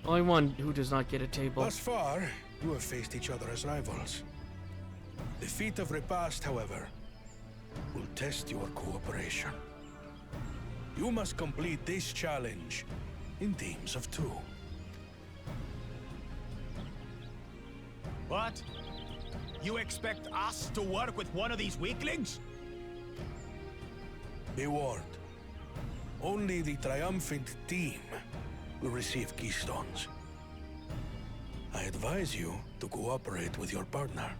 Only one who does not get a table. Thus far, you have faced each other as rivals. The feat of repast, however, will test your cooperation. You must complete this challenge in teams of 2. What? You expect us to work with one of these weaklings? Be warned. Only the triumphant team will receive keystones. I advise you to cooperate with your partner.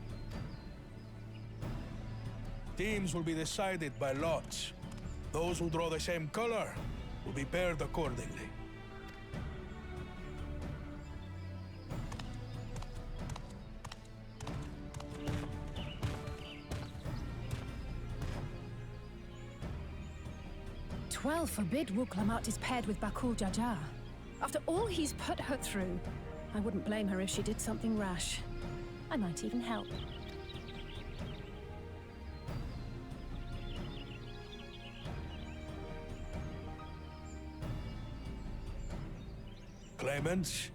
Teams will be decided by lots. Those who draw the same color will be paired accordingly. Twelve forbid Wuklamat is paired with Bakul Jaja. After all he's put her through, I wouldn't blame her if she did something rash. I might even help. Claimants,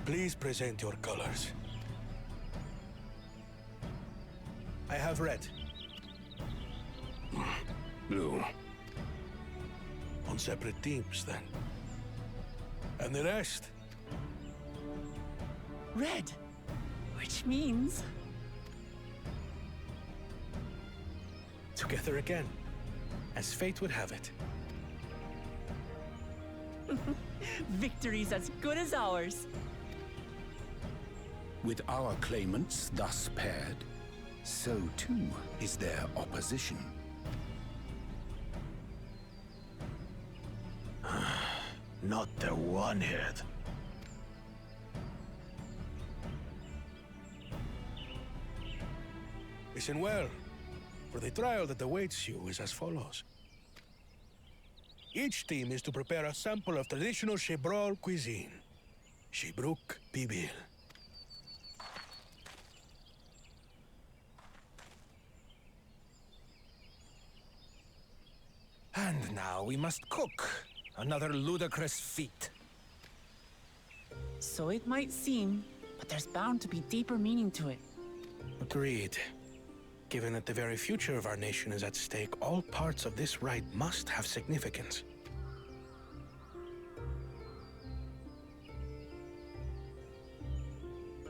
please present your colors. I have red. Blue. On separate teams, then. And the rest? Red. Which means... Together again, as fate would have it. victory's as good as ours. With our claimants thus paired, so too is their opposition. Not the one-head. Listen well, for the trial that awaits you is as follows. Each team is to prepare a sample of traditional Shebrol cuisine. Shibruk Bibil. And now we must cook. Another ludicrous feat. So it might seem, but there's bound to be deeper meaning to it. Agreed. Given that the very future of our nation is at stake, all parts of this rite must have significance.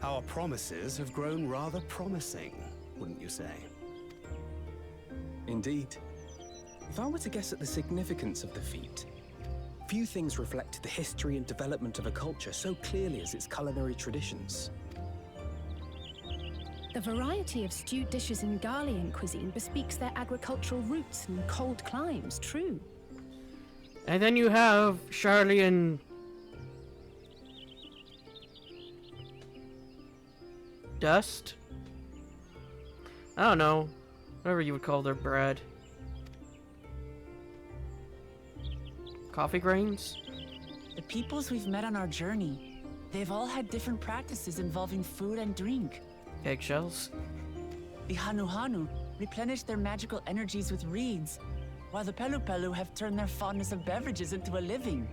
Our promises have grown rather promising, wouldn't you say? Indeed. If I were to guess at the significance of the feat, few things reflect the history and development of a culture so clearly as its culinary traditions. The variety of stewed dishes in Garlean cuisine bespeaks their agricultural roots and cold climes, true. And then you have Charlian dust? I don't know. Whatever you would call their bread. Coffee grains? The peoples we've met on our journey, they've all had different practices involving food and drink. Eggshells? The Hanu Hanu replenish their magical energies with reeds, while the Pelu Pelu have turned their fondness of beverages into a living.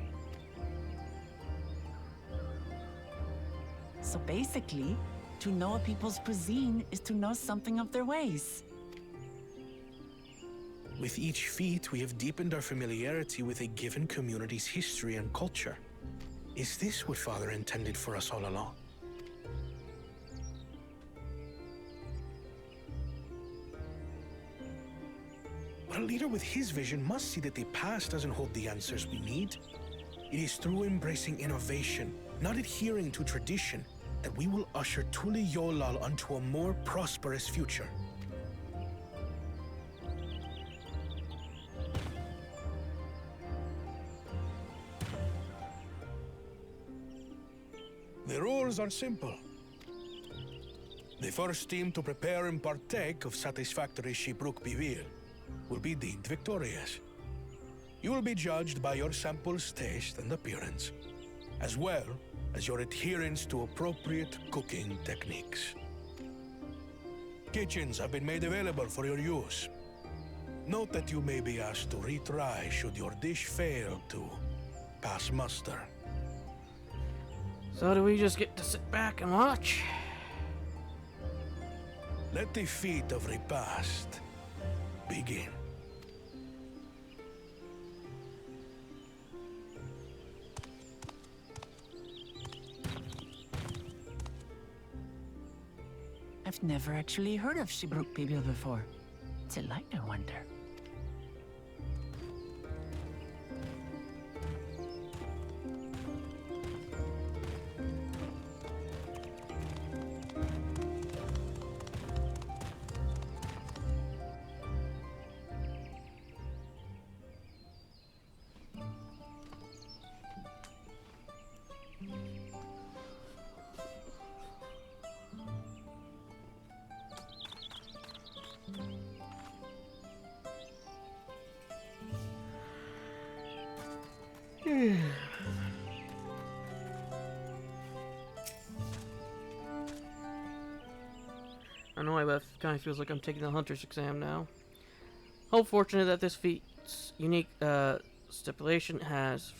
So basically, to know a people's cuisine is to know something of their ways. With each feat, we have deepened our familiarity with a given community's history and culture. Is this what Father intended for us all along? But a leader with his vision must see that the past doesn't hold the answers we need. It is through embracing innovation, not adhering to tradition, that we will usher Tuli Yolal onto a more prosperous future. The rules are simple. The first team to prepare and partake of satisfactory Shibruk Bivir will be deemed victorious. You will be judged by your sample's taste and appearance, as well as your adherence to appropriate cooking techniques. Kitchens have been made available for your use. Note that you may be asked to retry should your dish fail to pass muster. So do we just get to sit back and watch? Let the feat of repast begin. I've never actually heard of Shibruk Bibil before. What's it like, I wonder? I know it kind of feels like I'm taking the hunter's exam now. How fortunate that this feat's unique stipulation has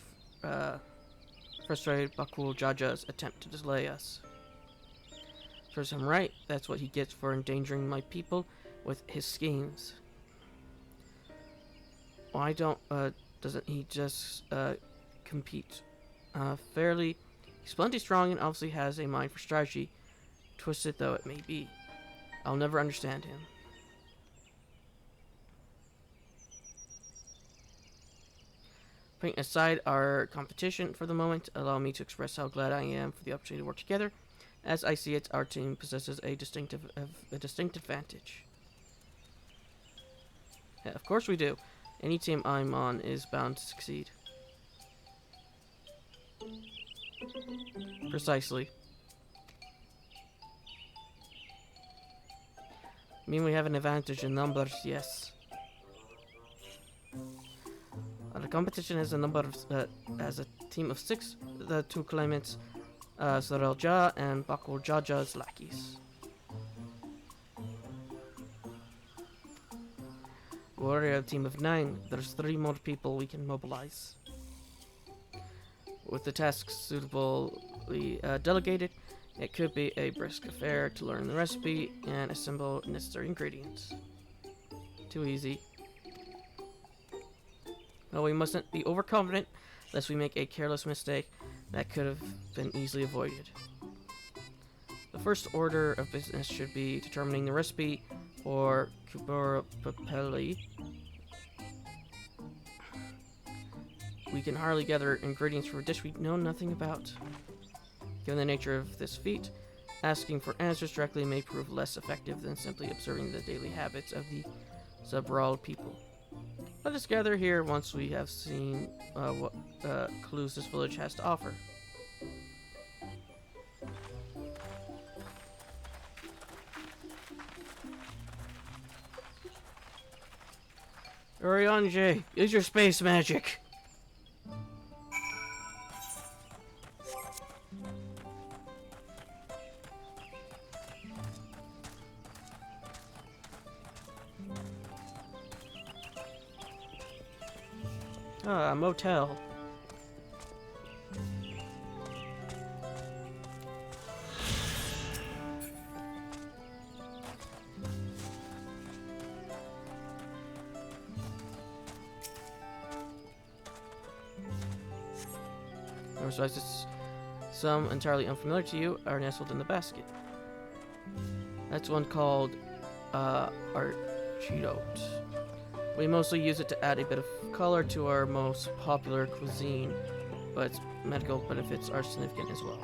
frustrated Bakul Jaja's attempt to delay us. First, I'm right. That's what he gets for endangering my people with his schemes. Why doesn't he just compete fairly? He's plenty strong and obviously has a mind for strategy, twisted though it may be. I'll never understand him. Putting aside our competition for the moment, allow me to express how glad I am for the opportunity to work together. As I see it, our team possesses a distinct advantage. Yeah, of course we do. Any team I'm on is bound to succeed. Precisely. I mean, we have an advantage in numbers, yes. The competition has has a team of 6, the 2 claimants, Sarel Ja and Bakul Jaja's lackeys. We already have a team of 9. There's 3 more people we can mobilize. With the tasks suitably delegated, it could be a brisk affair to learn the recipe and assemble necessary ingredients. Too easy. No, we mustn't be overconfident, lest we make a careless mistake that could have been easily avoided. The first order of business should be determining the recipe for kubura papeli. We can hardly gather ingredients for a dish we know nothing about. Given the nature of this feat, asking for answers directly may prove less effective than simply observing the daily habits of the Zabral people. Let us gather here once we have seen what clues this village has to offer. Orianje, use your space magic. Ah, motel. Resources, some entirely unfamiliar to you, are nestled in the basket. That's one called archidote. We mostly use it to add a bit of color to our most popular cuisine, but its medical benefits are significant as well.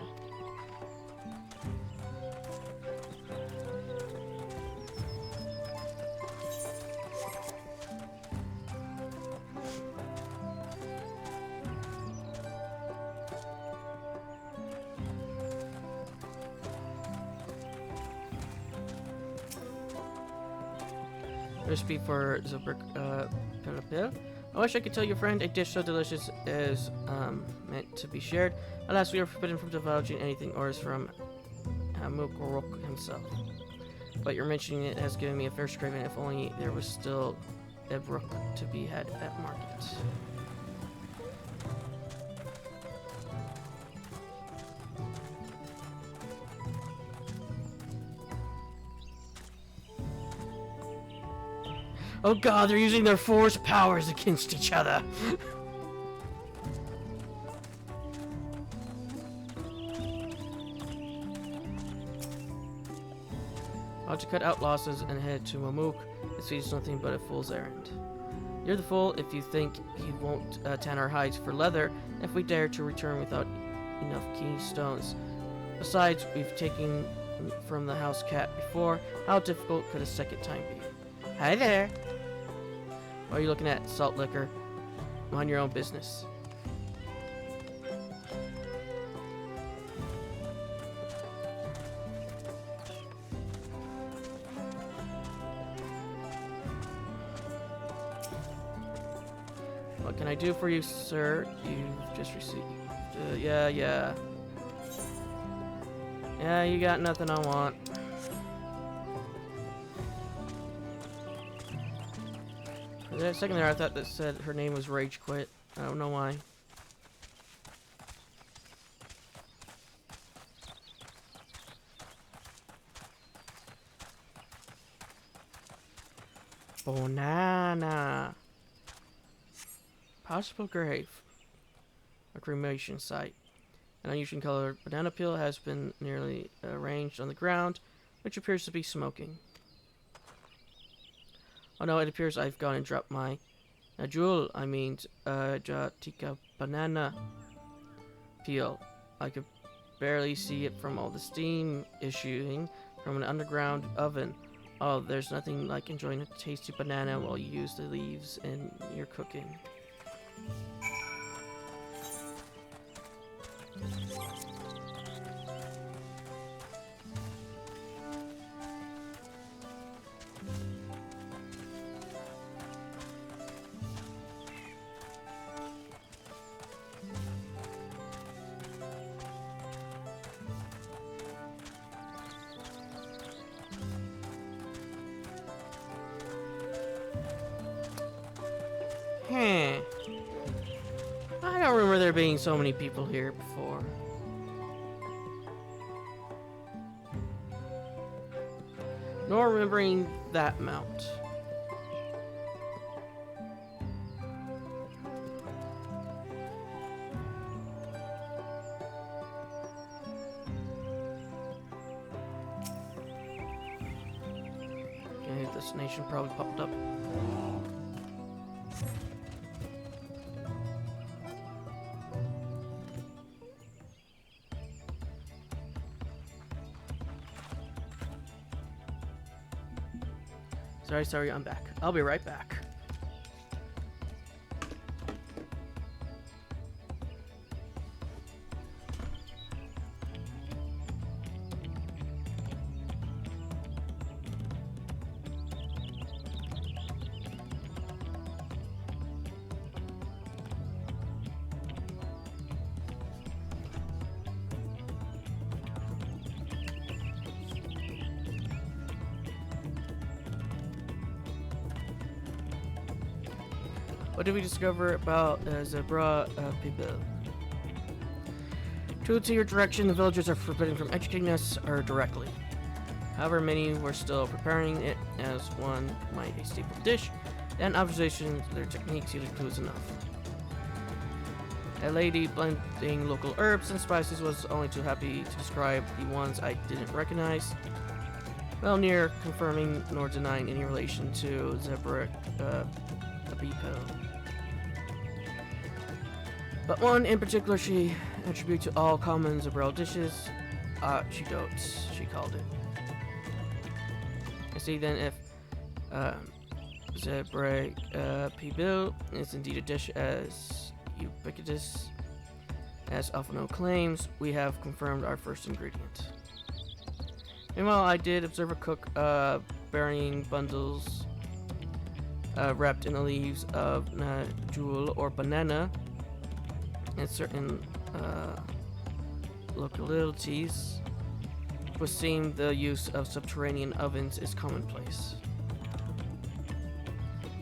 Recipe for Zabrik Pilapil. I wish I could tell your friend a dish so delicious is meant to be shared. Alas, we are forbidden from divulging anything orders from Hamukorok himself. But your mentioning it has given me a fair craving. If only there was still Ebruk to be had at market. Oh god, they're using their force powers against each other. How to cut out losses and head to Mamuk. This feat is nothing but a fool's errand. You're the fool if you think he won't tan our hides for leather if we dare to return without enough keystones. Besides, we've taken from the house cat before. How difficult could a second time be? Hi there. What are you looking at, salt liquor? Mind your own business. What can I do for you, sir? You've just received... yeah. Yeah, you got nothing I want. For a second there, I thought that said her name was Rage Quit. I don't know why. Banana. Possible grave. A cremation site. An unusual colored banana peel has been nearly arranged on the ground, which appears to be smoking. Oh no, it appears I've gone and dropped my Jatika banana peel. I could barely see it from all the steam issuing from an underground oven. Oh, there's nothing like enjoying a tasty banana while you use the leaves in your cooking. I don't remember there being so many people here before. Nor remembering that mount. Okay, destination probably popped up. Sorry, I'm back. I'll be right back. What did we discover about Zebra people? True to your direction, the villagers are forbidden from educating us or directly. However, many were still preparing it as one might a staple dish, and observation of their techniques usually proves enough. A lady blending local herbs and spices was only too happy to describe the ones I didn't recognize, well near confirming nor denying any relation to Zebra people. But one in particular she attributed to all common Zebrel dishes, she dotes, she called it. I see then if Zebre Pibil is indeed a dish as ubiquitous as Alphano claims, we have confirmed our first ingredient. Meanwhile, I did observe a cook burying bundles wrapped in the leaves of najul or banana in certain localities. It would seem the use of subterranean ovens is commonplace.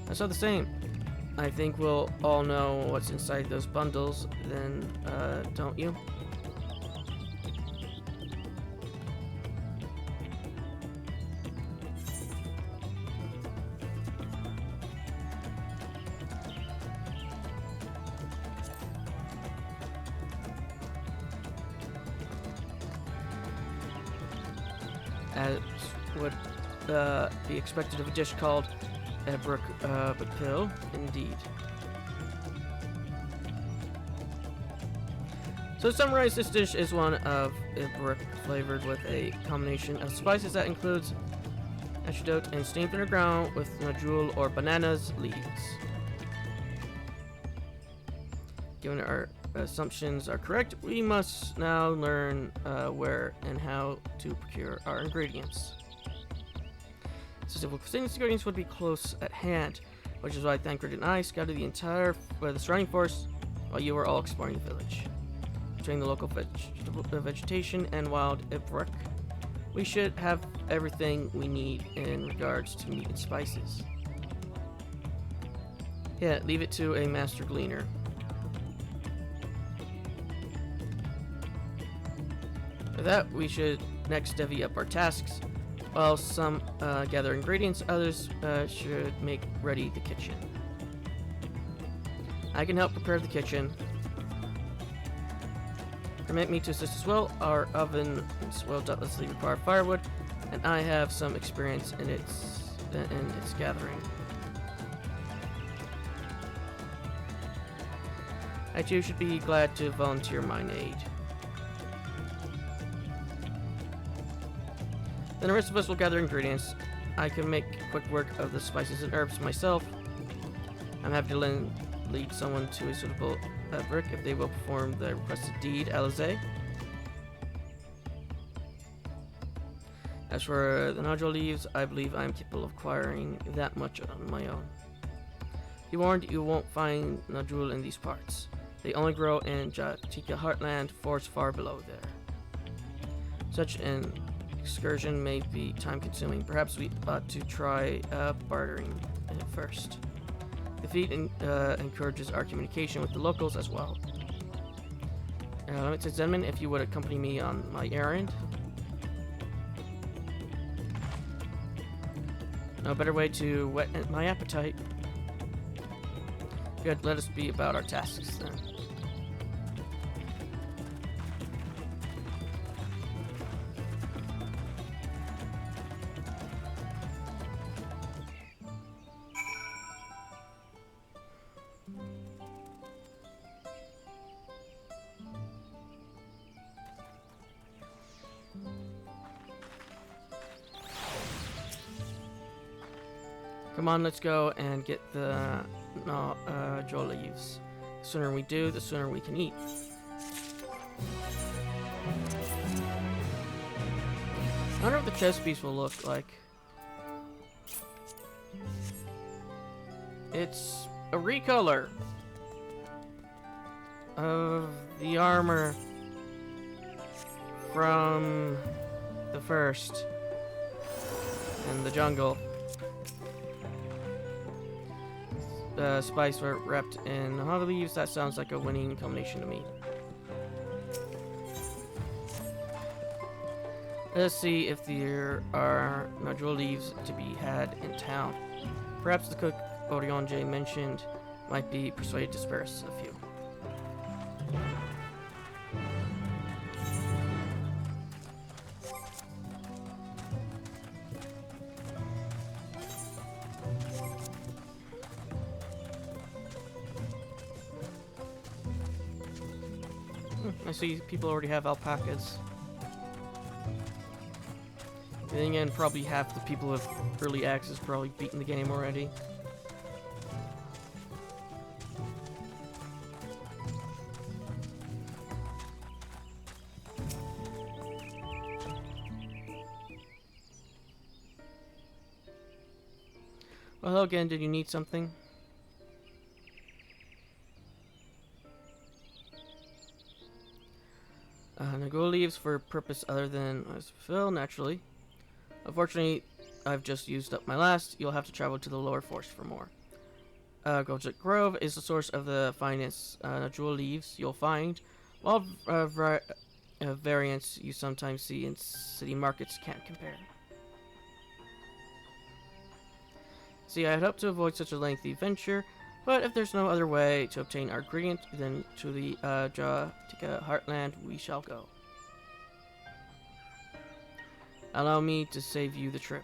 That's all the same. I think we'll all know what's inside those bundles, then, don't you? As would be expected of a dish called Ebruk Bapil, indeed. So to summarize, this dish is one of Ebruk flavored with a combination of spices that includes ashidote and steamed underground with najul or bananas leaves. Given our assumptions are correct, we must now learn where and how to procure our ingredients. Since simple cuisine ingredients would be close at hand, which is why Thancred and I scouted the entire the surrounding forest while you were all exploring the village. Between the local vegetation and wild Ibruk, we should have everything we need in regards to meat and spices. Yeah, leave it to a master gleaner. For that, we should next divvy up our tasks. While some gather ingredients, others should make ready the kitchen. I can help prepare the kitchen. Permit me to assist as well. Our ovens will doubtlessly require firewood, and I have some experience in its gathering. I too should be glad to volunteer mine aid. Then the rest of us will gather ingredients. I can make quick work of the spices and herbs myself. I'm happy to lead someone to a suitable brick if they will perform the requested deed, Alize. As for the nodule leaves, I believe I am capable of acquiring that much on my own. Be warned, you won't find nodule in these parts. They only grow in Jatika Heartland, forests far below there. Such an excursion may be time-consuming. Perhaps we ought to try bartering first. The feat encourages our communication with the locals as well. It says Zenman, if you would accompany me on my errand. No better way to whet my appetite. Good, let us be about our tasks then. Come on, let's go and get the Joe leaves. The sooner we do, the sooner we can eat. I wonder what the chess piece will look like. It's a recolor of the armor from the first in the jungle. Spice were wrapped in holly leaves. That sounds like a winning combination to me. Let's see if there are nodule leaves to be had in town. Perhaps the cook Orionje mentioned might be persuaded to spare us a few. I see people already have alpacas. And again, probably half the people with early access probably beaten the game already. Well, hello again, did you need something? Nagul leaves for a purpose other than fulfill, naturally. Unfortunately, I've just used up my last. You'll have to travel to the lower forest for more. Gojek Grove is the source of the finest Nagul leaves you'll find, while variants you sometimes see in city markets can't compare. See, I had hoped to avoid such a lengthy venture, but if there's no other way to obtain our ingredient, then to the Jatika Heartland we shall go. Allow me to save you the trip.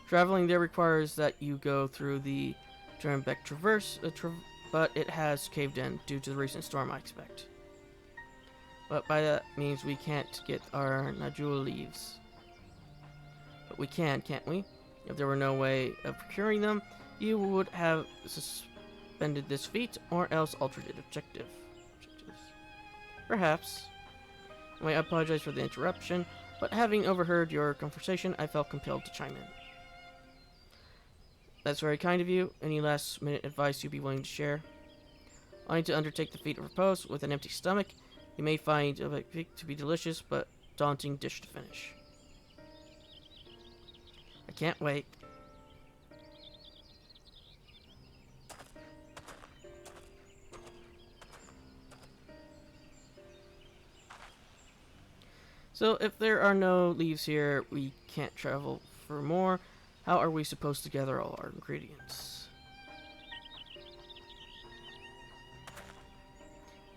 Traveling there requires that you go through the Drenbeck Traverse, but it has caved in due to the recent storm, I expect. But by that means we can't get our Najul leaves. But we can, can't we? If there were no way of procuring them, you would have suspended this feat, or else altered its objectives. Perhaps. I apologize for the interruption, but having overheard your conversation, I felt compelled to chime in. That's very kind of you. Any last-minute advice you'd be willing to share? Only to undertake the feat of repose with an empty stomach. You may find a pig to be delicious, but daunting dish to finish. I can't wait. So, if there are no leaves here, we can't travel for more. How are we supposed to gather all our ingredients?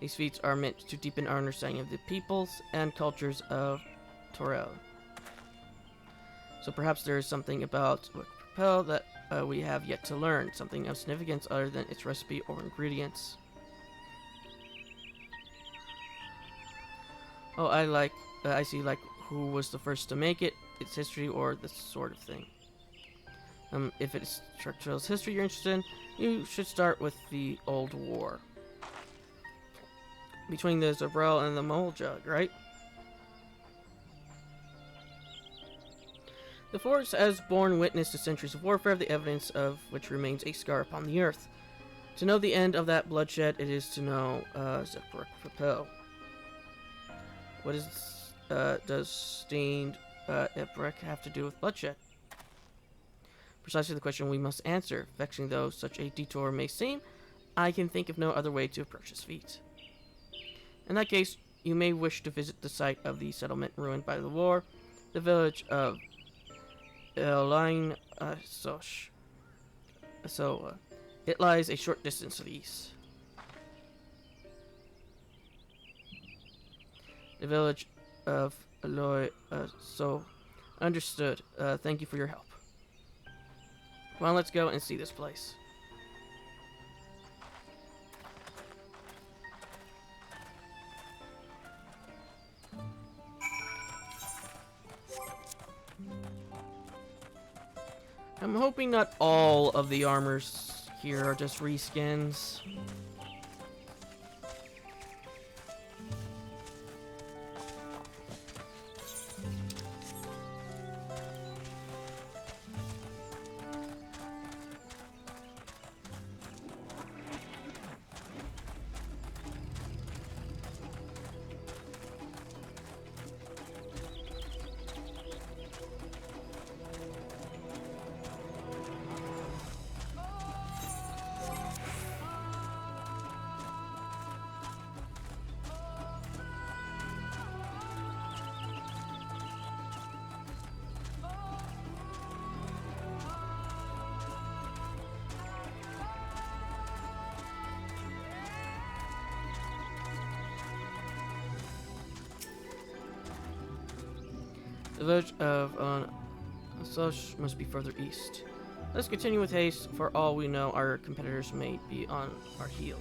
These feats are meant to deepen our understanding of the peoples and cultures of Dawntrail. So perhaps there is something about Propel that we have yet to learn, something of significance other than its recipe or ingredients. Oh, I see, like, who was the first to make it, its history, or this sort of thing. If it's Dawntrail's history you're interested in, you should start with the Old War. Between the Zabrel and the Moljug, right? The forest has borne witness to centuries of warfare, the evidence of which remains a scar upon the earth. To know the end of that bloodshed, it is to know Zephyrek Propel. What does stained Zephyrek have to do with bloodshed? Precisely the question we must answer. Vexing though such a detour may seem, I can think of no other way to approach this feat. In that case, you may wish to visit the site of the settlement ruined by the war, the village of Elaine Soch. So, it lies a short distance to the east. The village of Eloy, so understood. Thank you for your help. Well, let's go and see this place. I'm hoping not all of the armors here are just reskins. The village of Soch must be further east. Let's continue with haste. For all we know, our competitors may be on our heels.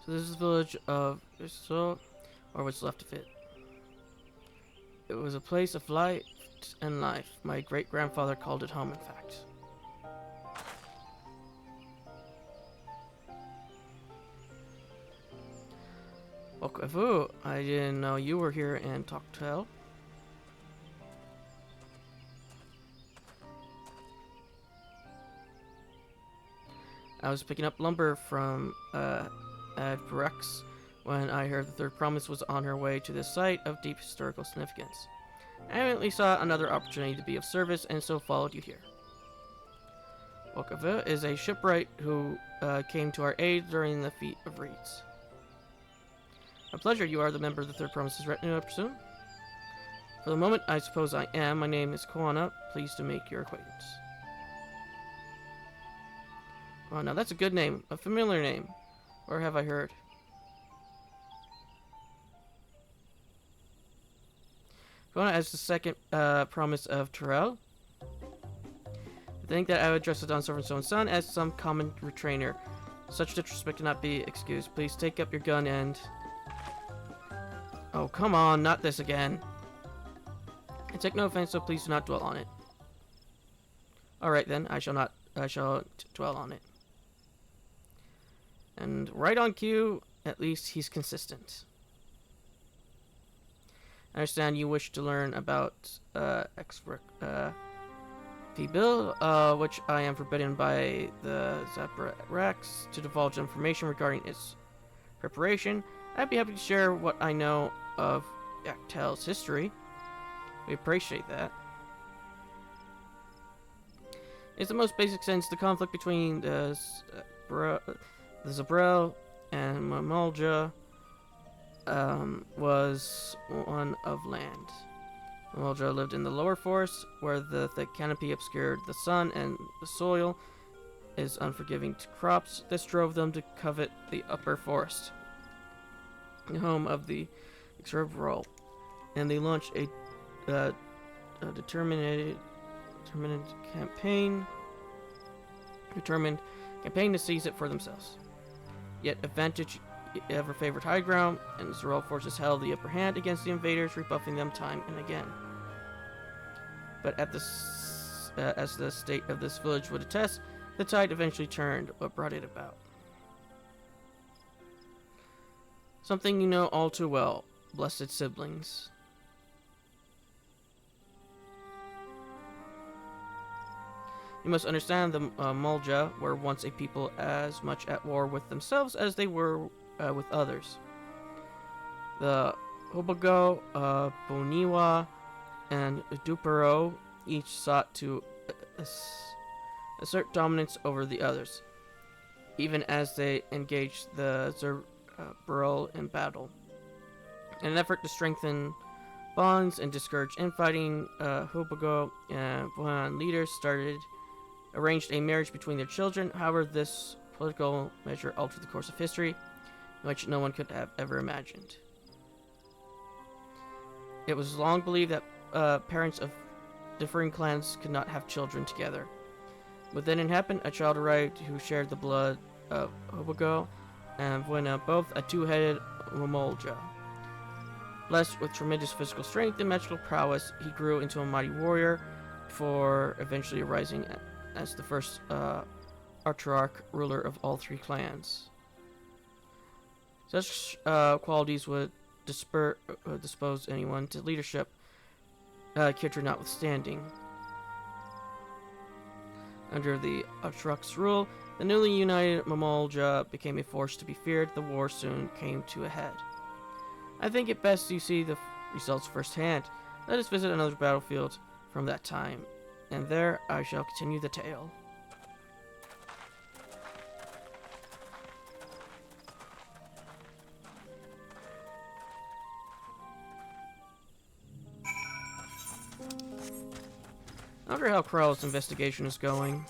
So this is the village of Iso, or what's left of it. It was a place of light and life. My great-grandfather called it home, in fact. Okavu, I didn't know you were here in Dawntrail. I was picking up lumber from at Brex when I heard the third promise was on her way to this site of deep historical significance. I immediately saw another opportunity to be of service and so followed you here. Okavu is a shipwright who came to our aid during the Feat of Reeds. A pleasure. You are the member of the Third Promise's retinue, I presume? For the moment, I suppose I am. My name is Koana. Pleased to make your acquaintance. Oh, now that's a good name. A familiar name. Or have I heard? Koana as the second promise of Terrell. I think that I would address the Dawn Servant's own son as some common retrainer. Such disrespect cannot be excused. Please take up your gun and... Oh, come on, not this again. I take no offense, so please do not dwell on it. Alright then, I shall dwell on it. And right on cue, at least he's consistent. I understand you wish to learn about Bill, which I am forbidden by the Zabrax to divulge information regarding its preparation. I'd be happy to share what I know of Yaktel's history. We appreciate that. In the most basic sense, the conflict between the Zabrel and Mamulja was one of land. Mamulja lived in the lower forest, where the thick canopy obscured the sun and the soil is unforgiving to crops. This drove them to covet the upper forest, the home of the Exurbrol, and they launched a determined campaign to seize it for themselves. Yet advantage ever favored high ground, and the Zorel forces held the upper hand against the invaders, rebuffing them time and again. But as the state of this village would attest, the tide eventually turned. What brought it about? Something you know all too well, blessed siblings. You must understand the Mulja were once a people as much at war with themselves as they were with others. The Hobago, Boniwa, and Dupero each sought to assert dominance over the others, even as they engaged the Zerbril in battle. In an effort to strengthen bonds and discourage infighting, Hobago and Bohan leaders arranged a marriage between their children. However, this political measure altered the course of history, which no one could have ever imagined. It was long believed that parents of differing clans could not have children together. But then it happened, a child arrived who shared the blood of Hobago and Buena, both a two-headed Romolja. Blessed with tremendous physical strength and magical prowess, he grew into a mighty warrior before eventually arising as the first Archarach ruler of all three clans. Such qualities would dispose anyone to leadership, Kitra notwithstanding. Under the Archarach's rule, the newly united Mamulja became a force to be feared. The war soon came to a head. I think it best you see the results firsthand. Let us visit another battlefield from that time, and there I shall continue the tale. I wonder how Krell's investigation is going.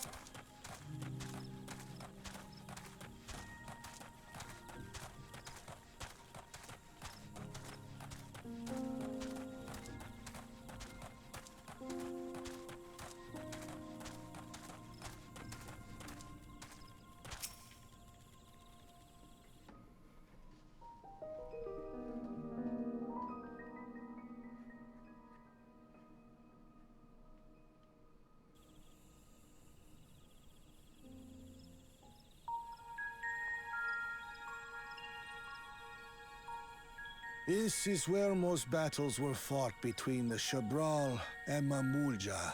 This is where most battles were fought between the Shabral and Mamulja,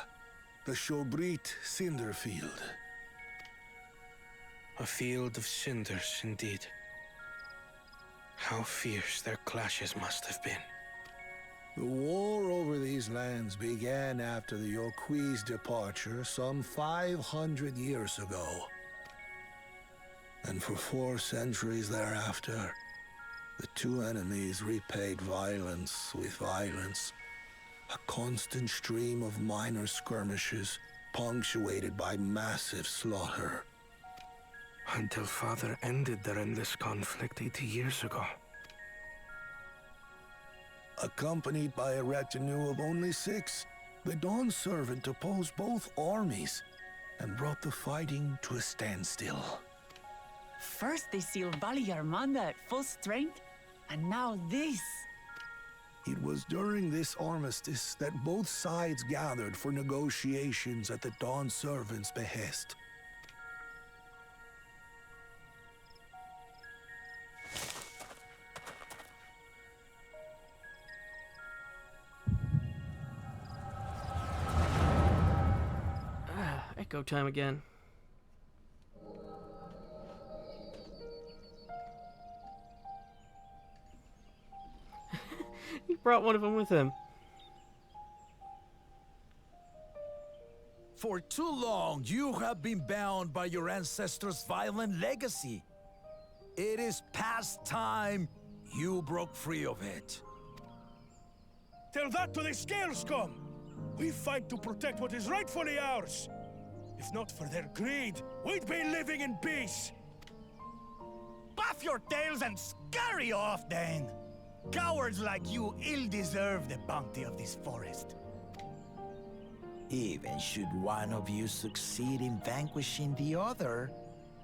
the Shobrit Cinder Field. A field of cinders, indeed. How fierce their clashes must have been. The war over these lands began after the Yoqui's departure some 500 years ago. And for 4 centuries thereafter, the two enemies repaid violence with violence. A constant stream of minor skirmishes, punctuated by massive slaughter. Until Father ended their endless conflict 80 years ago. Accompanied by a retinue of only 6, the Dawn Servant opposed both armies and brought the fighting to a standstill. First they sealed Valley Armanda at full strength, and now this. It was during this armistice that both sides gathered for negotiations at the Dawn Servant's behest. Echo time again. He brought one of them with him. For too long, you have been bound by your ancestors' violent legacy. It is past time you broke free of it. Tell that to the Scale Scum! We fight to protect what is rightfully ours! If not for their greed, we'd be living in peace! Buff your tails and scurry off, then! Cowards like you ill-deserve the bounty of this forest. Even should one of you succeed in vanquishing the other,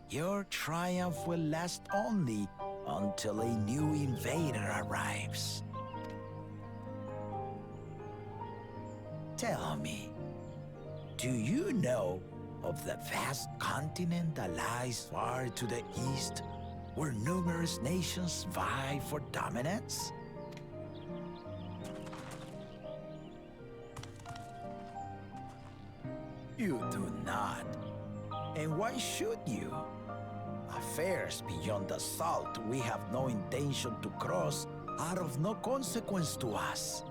your triumph will last only until a new invader arrives. Tell me, do you know of the vast continent that lies far to the east, where numerous nations vie for dominance? You do not. And why should you? Affairs beyond the salt we have no intention to cross are of no consequence to us.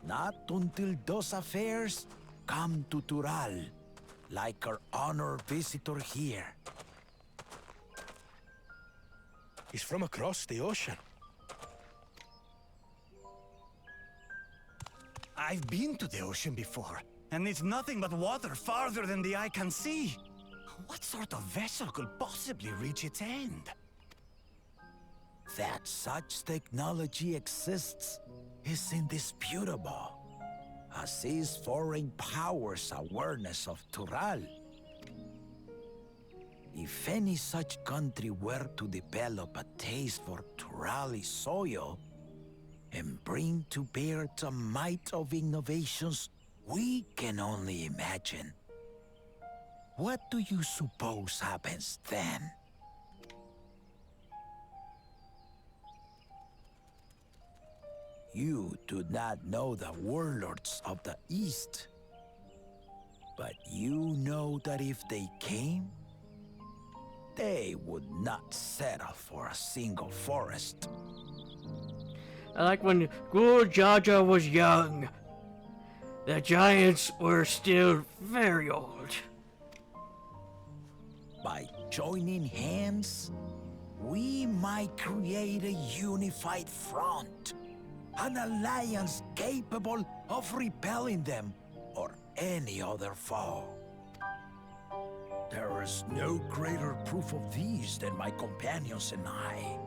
Not until those affairs come to Tural, like our honored visitor here. He's from across the ocean. I've been to the ocean before, and it's nothing but water farther than the eye can see. What sort of vessel could possibly reach its end? That such technology exists is indisputable, as is foreign powers' awareness of Tural. If any such country were to develop a taste for Turali soil and bring to bear the might of innovations we can only imagine, what do you suppose happens then? You do not know the warlords of the East, but you know that if they came, they would not settle for a single forest. I like when Gul Jaja was young. The giants were still very old. By joining hands, we might create a unified front, an alliance capable of repelling them or any other foe. There is no greater proof of these than my companions and I.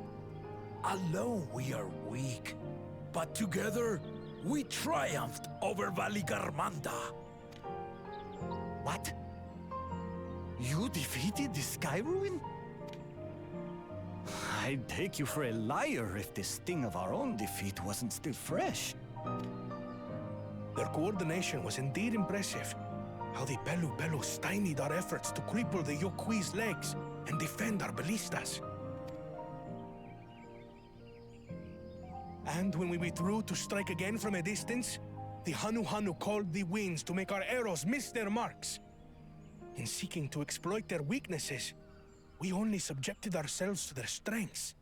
Alone we are weak, but together we triumphed over Valigarmanda. What? You defeated the Sky Ruin? I'd take you for a liar if the sting of our own defeat wasn't still fresh. Their coordination was indeed impressive. how the Belu Belu stymied our efforts to cripple the Yokui's legs and defend our ballistas. And when we withdrew to strike again from a distance, the Hanu Hanu called the winds to make our arrows miss their marks. In seeking to exploit their weaknesses, we only subjected ourselves to their strengths.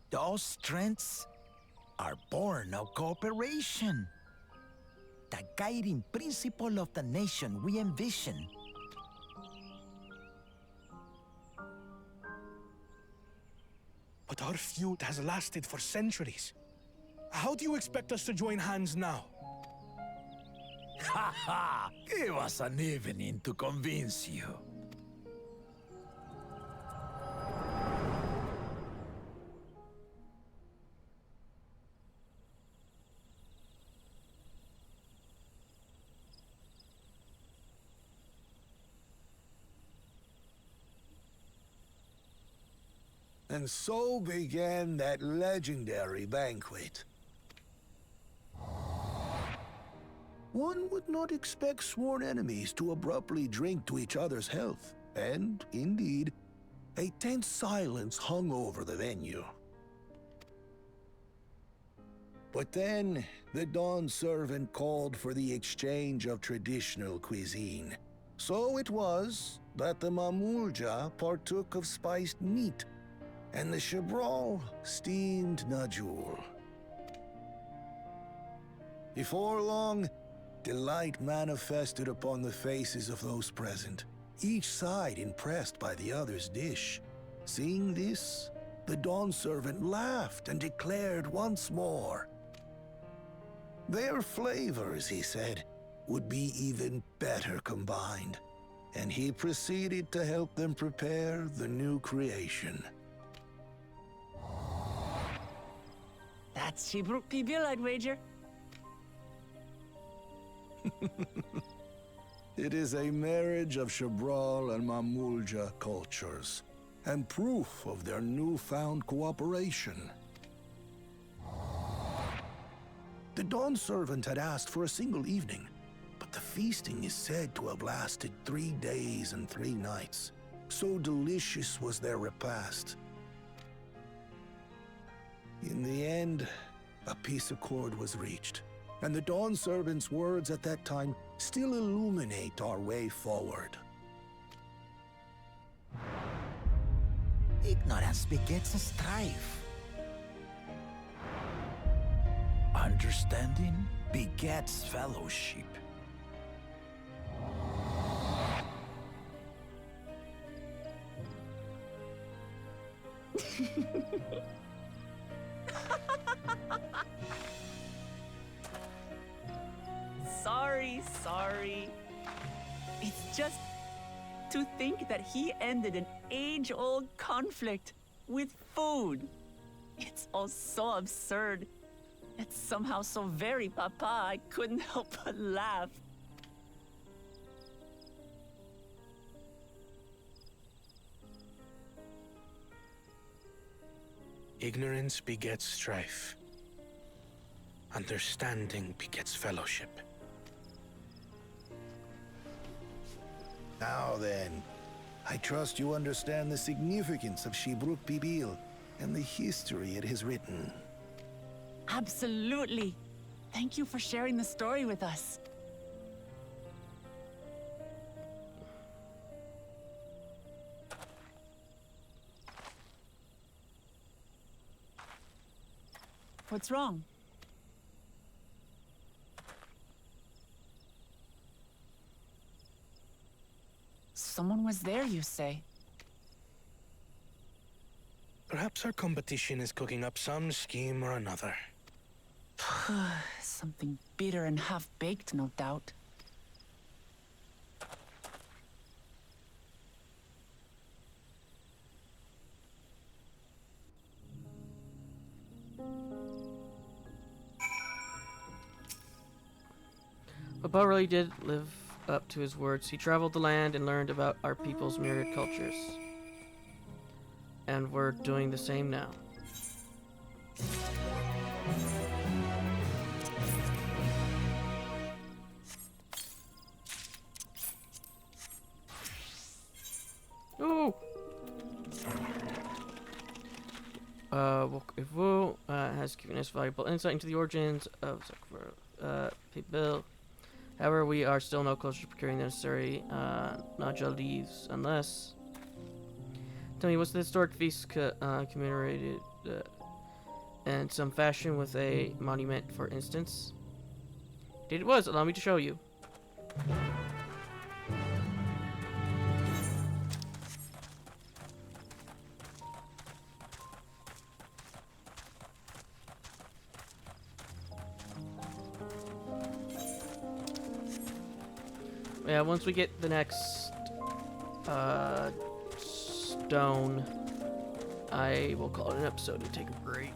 Those strengths are born of cooperation. The guiding principle of the nation we envision. But our feud has lasted for centuries. How do you expect us to join hands now? Ha ha! Give us an evening to convince you. And so began that legendary banquet. One would not expect sworn enemies to abruptly drink to each other's health, and, indeed, a tense silence hung over the venue. But then, the Dawn servant called for the exchange of traditional cuisine. So it was that the Mamulja partook of spiced meat, and the Chabral steamed Najul. Before long, delight manifested upon the faces of those present, each side impressed by the other's dish. Seeing this, the Dawn servant laughed and declared once more, their flavors, he said, would be even better combined, and he proceeded to help them prepare the new creation. That's Shibruk Pibil, I'd wager. It is a marriage of Chabral and Mamulja cultures, and proof of their newfound cooperation. The Dawn servant had asked for a single evening, but the feasting is said to have lasted 3 days and 3 nights. So delicious was their repast. In the end, a peace accord was reached, and the Dawn servant's words at that time still illuminate our way forward. Ignorance begets strife. Understanding begets fellowship. Sorry. It's just to think that he ended an age-old conflict with food. It's all so absurd. It's somehow so very papa, I couldn't help but laugh. Ignorance begets strife. Understanding begets fellowship. Now then, I trust you understand the significance of Shibruk Pibil and the history it has written. Absolutely. Thank you for sharing the story with us. What's wrong? Someone was there, you say? Perhaps our competition is cooking up some scheme or another. Something bitter and half-baked, no doubt. Papa really did live up to his words. He traveled the land and learned about our people's myriad cultures. And we're doing the same now. Wokivu has given us valuable insight into the origins of people. However, we are still no closer to procuring the necessary Naja leaves unless... Tell me, was the historic feast commemorated in some fashion with a monument, for instance? Indeed it was. Allow me to show you. Yeah, once we get the next stone, I will call it an episode and take a break.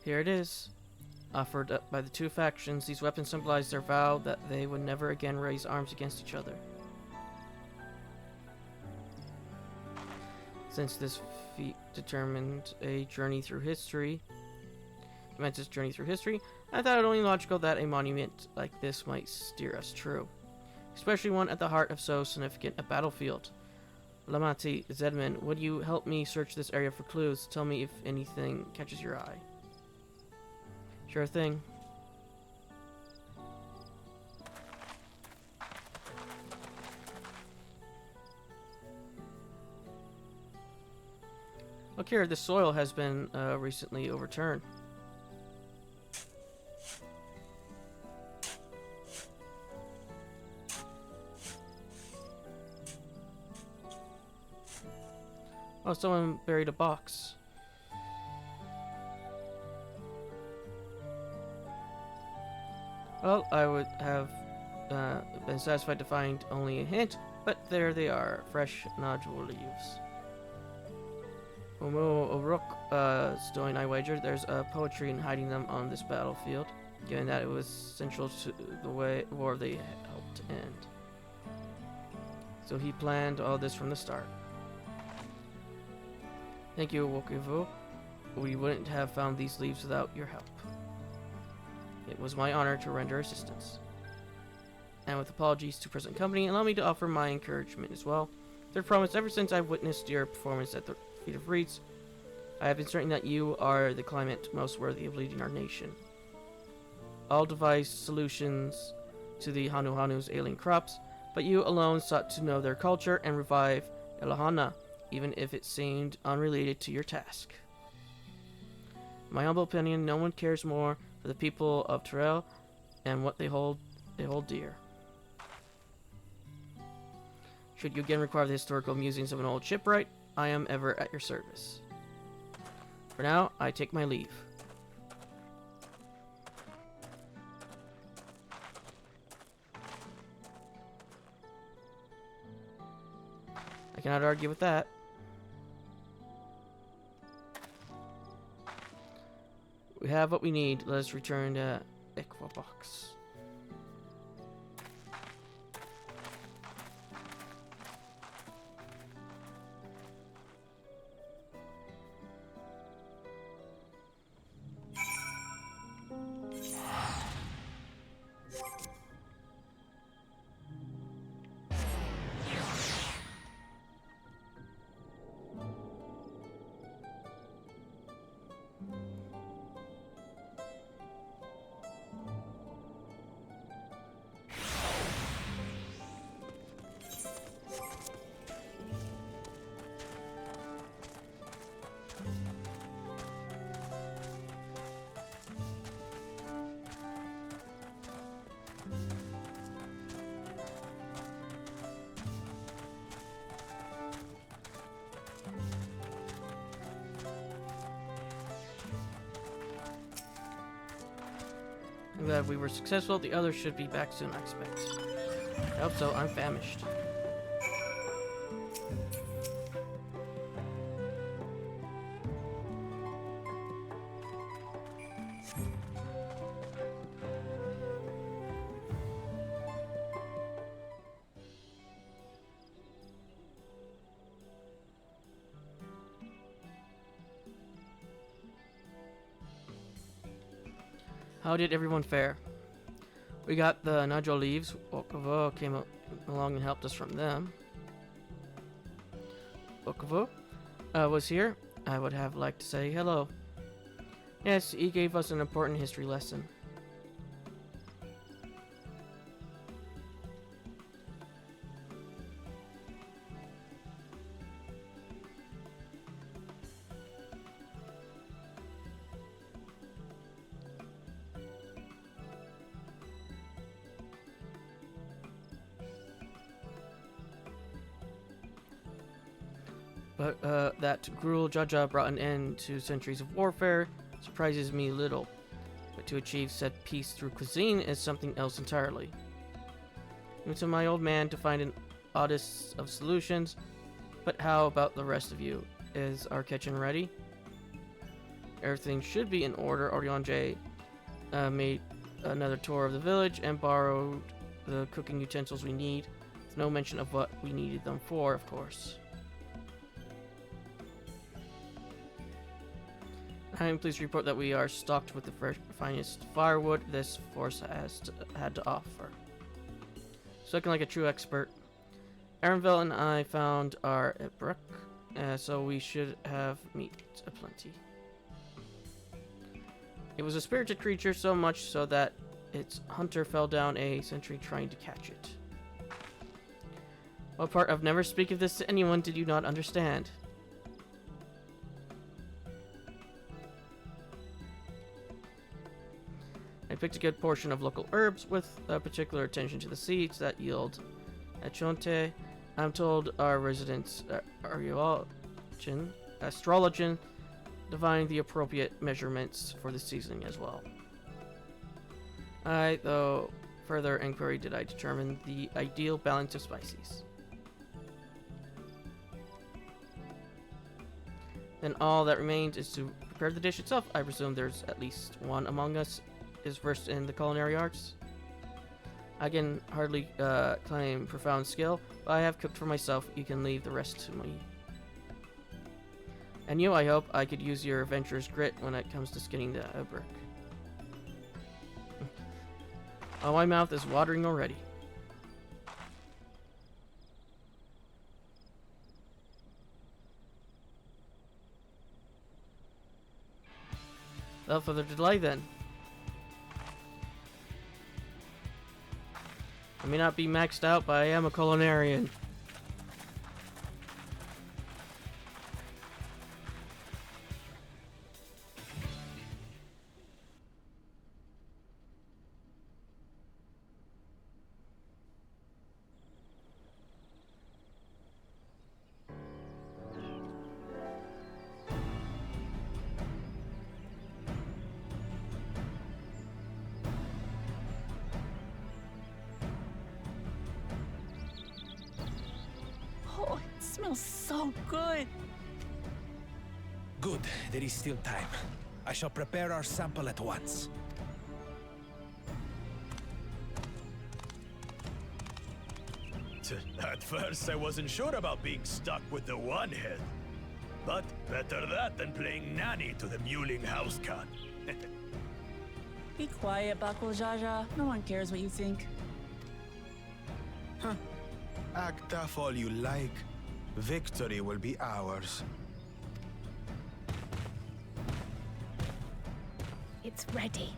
Here it is. Offered up by the two factions, these weapons symbolize their vow that they would never again raise arms against each other. Since this feat determined a journey through history, commences journey through history, I thought it only logical that a monument like this might steer us true, especially one at the heart of so significant a battlefield. Lamati, Zedman, would you help me search this area for clues? Tell me if anything catches your eye. Sure thing. Look here, the soil has been recently overturned. Oh, someone buried a box. Well, I would have been satisfied to find only a hint, but there they are, fresh nodule leaves. Omo Orok, Stone, I wager there's poetry in hiding them on this battlefield, given that it was central to the war they helped end. So he planned all this from the start. Thank you, Wokivu. We wouldn't have found these leaves without your help. It was my honor to render assistance. And with apologies to present company, allow me to offer my encouragement as well. Third promise, ever since I've witnessed your performance at the feet of reeds, I have been certain that you are the climate most worthy of leading our nation. All devised solutions to the Hanu Hanu's ailing crops, but you alone sought to know their culture and revive Elahana, even if it seemed unrelated to your task. In my humble opinion, no one cares more for the people of Dawntrail and what they hold dear. Should you again require the historical musings of an old shipwright, I am ever at your service. For now, I take my leave. I cannot argue with that. We have what we need. Let us return to Equibox. I'm glad we were successful. The others should be back soon, I expect. I hope so. I'm famished. How did everyone fare? We got the Najo leaves. Okavo came along and helped us from them. Okavo was here. I would have liked to say hello. Yes, he gave us an important history lesson. But that Gruul Jaja brought an end to centuries of warfare surprises me little. But to achieve said peace through cuisine is something else entirely. Leave to my old man to find an oddest of solutions. But how about the rest of you? Is our kitchen ready? Everything should be in order. Orionje made another tour of the village and borrowed the cooking utensils we need. With no mention of what we needed them for, of course. I am pleased to report that we are stocked with the finest firewood this force had to offer. Spoken like a true expert. Arenville and I found our Ibrook, so we should have meat aplenty. It was a spirited creature, so much so that its hunter fell down a century trying to catch it. What part of never speak of this to anyone did you not understand? I picked a good portion of local herbs with particular attention to the seeds that yield achonte. I'm told our residents astrologian divined the appropriate measurements for the seasoning as well. Though further inquiry did I determine the ideal balance of spices. Then all that remains is to prepare the dish itself. I presume there's at least one among us is versed in the culinary arts. I can hardly claim profound skill, but I have cooked for myself. You can leave the rest to me. And you, I hope, I could use your adventurous grit when it comes to skinning the Ibrook. Oh, my mouth is watering already. Without further delay then. I may not be maxed out, but I am a culinarian. Oh, it smells so good. Good, there is still time. I shall prepare our sample at once. At first, I wasn't sure about being stuck with the one head. But better that than playing nanny to the mewling house cat. Be quiet, Bakul Jaja. No one cares what you think. Act tough all you like. Victory will be ours. It's ready.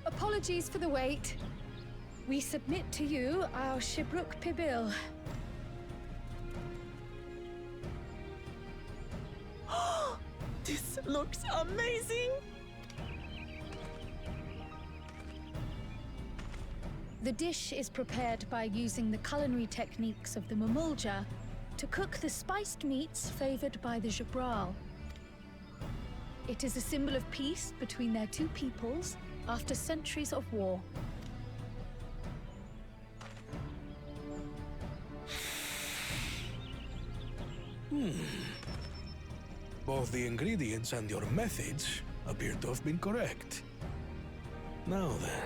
Apologies for the wait. We submit to you our Shibruk Pibil. This looks amazing! The dish is prepared by using the culinary techniques of the Mamulja to cook the spiced meats favored by the Jabral. It is a symbol of peace between their two peoples after centuries of war. Both the ingredients and your methods appear to have been correct. Now then.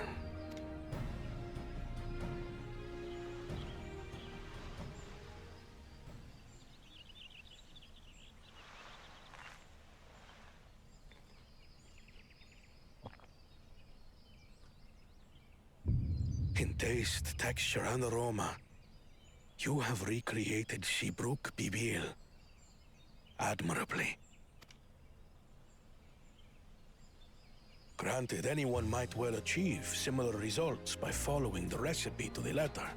In taste, texture, and aroma, you have recreated Shibruk Bibil admirably. Granted, anyone might well achieve similar results by following the recipe to the letter.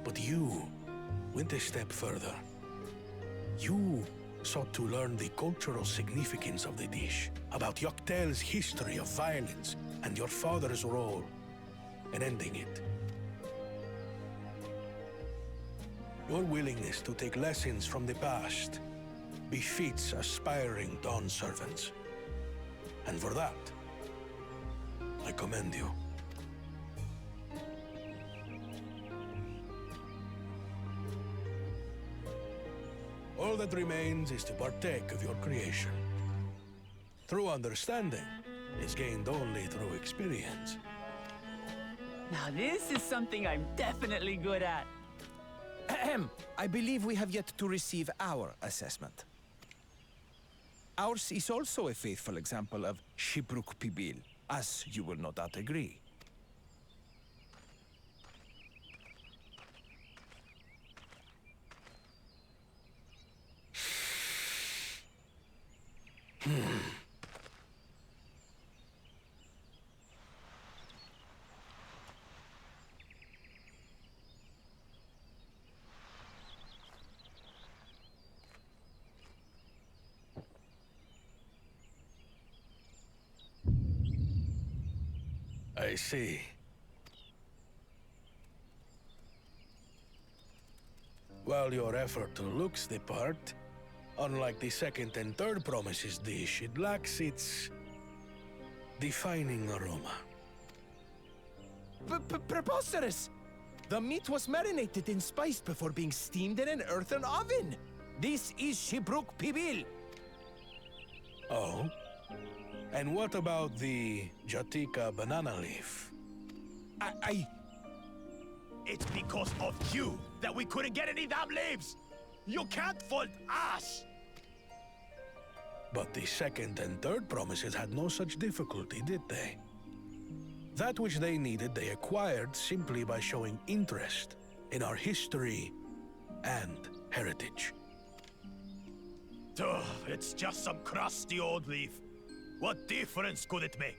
But you went a step further. You sought to learn the cultural significance of the dish, about Yoctel's history of violence and your father's role in ending it. Your willingness to take lessons from the past befits aspiring Dawn servants. And for that, I commend you. All that remains is to partake of your creation. True understanding is gained only through experience. Now this is something I'm definitely good at. Ahem. I believe we have yet to receive our assessment. Ours is also a faithful example of Shibruk Pibil, as you will no doubt agree. I see. While your effort looks the part, unlike the second and third promises dish, it lacks its defining aroma. Preposterous! The meat was marinated and spiced before being steamed in an earthen oven. This is Shibruk Pibil. Oh? And what about the Jatika banana leaf? It's because of you that we couldn't get any damn leaves! You can't fault us! But the second and third promises had no such difficulty, did they? That which they needed, they acquired simply by showing interest in our history and heritage. Ugh, it's just some crusty old leaf. What difference could it make?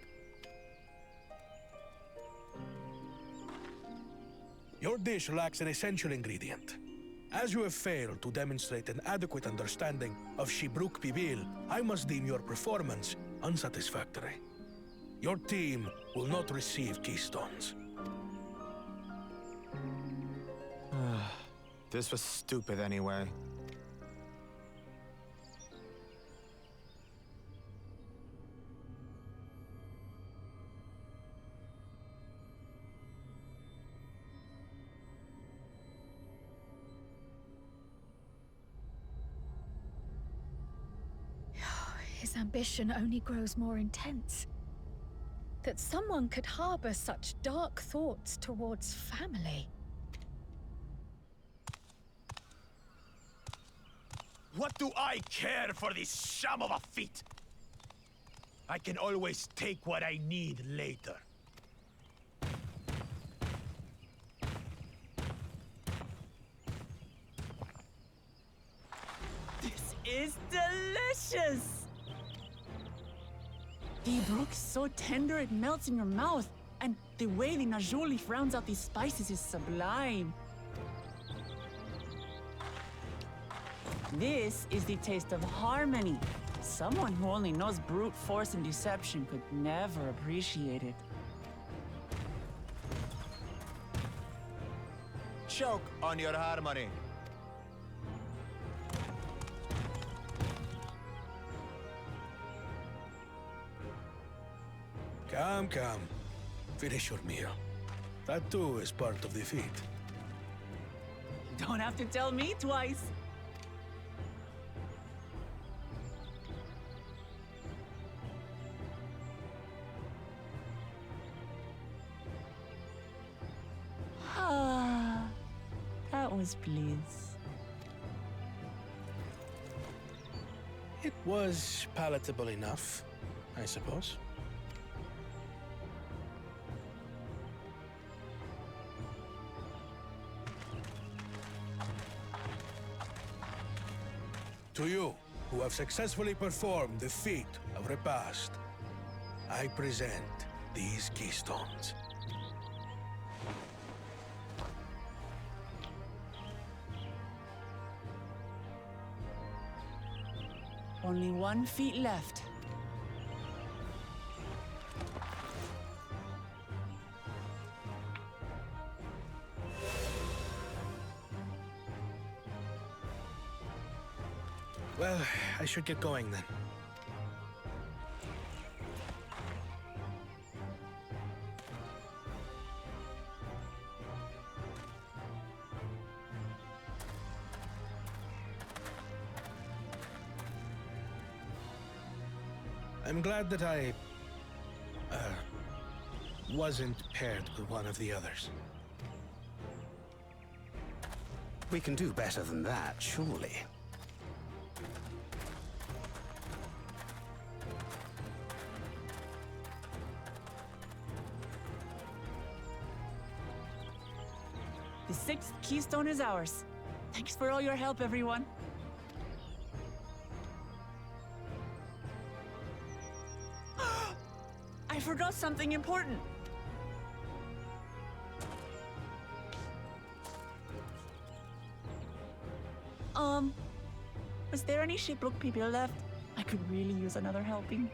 Your dish lacks an essential ingredient. As you have failed to demonstrate an adequate understanding of Shibruk Pibil, I must deem your performance unsatisfactory. Your team will not receive keystones. This was stupid anyway. His ambition only grows more intense. That someone could harbor such dark thoughts towards family. What do I care for this sham of a feat? I can always take what I need later. This is delicious! The brook's so tender it melts in your mouth, and the way the najou leaf rounds out these spices is sublime. This is the taste of harmony. Someone who only knows brute force and deception could never appreciate it. Choke on your harmony. Come, come. Finish your meal. That too is part of the feat. Don't have to tell me twice. nosebleeds. It was palatable enough, I suppose. To you, who have successfully performed the feat of repast, I present these keystones. Only 1 feet left. Well, I should get going then. I'm glad that I wasn't paired with one of the others. We can do better than that, surely. The 6th keystone is ours. Thanks for all your help, everyone. I forgot something important. Was there any Shipbrook people left? I could really use another helping.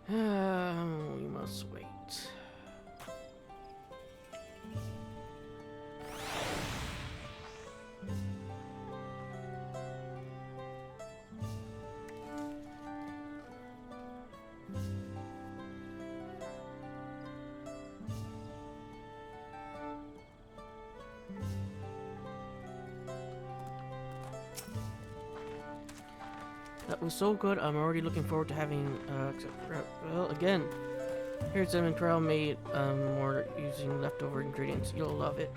We must wait. That was so good. I'm already looking forward to having, well, again, here's Lemon Corral made more using leftover ingredients. You'll love it.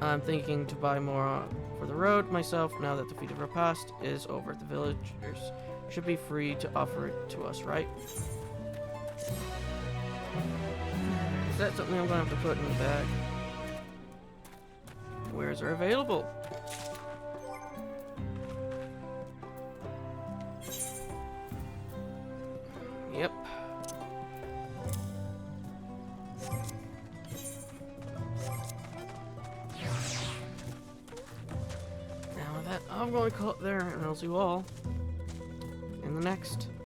I'm thinking to buy more for the road myself now that the Feat of Repast is over. The villagers should be free to offer it to us, right? Is that something I'm going to have to put in the bag? Wares are available. Yep. Now with that, I'm going to call it there, and I'll see you all in the next.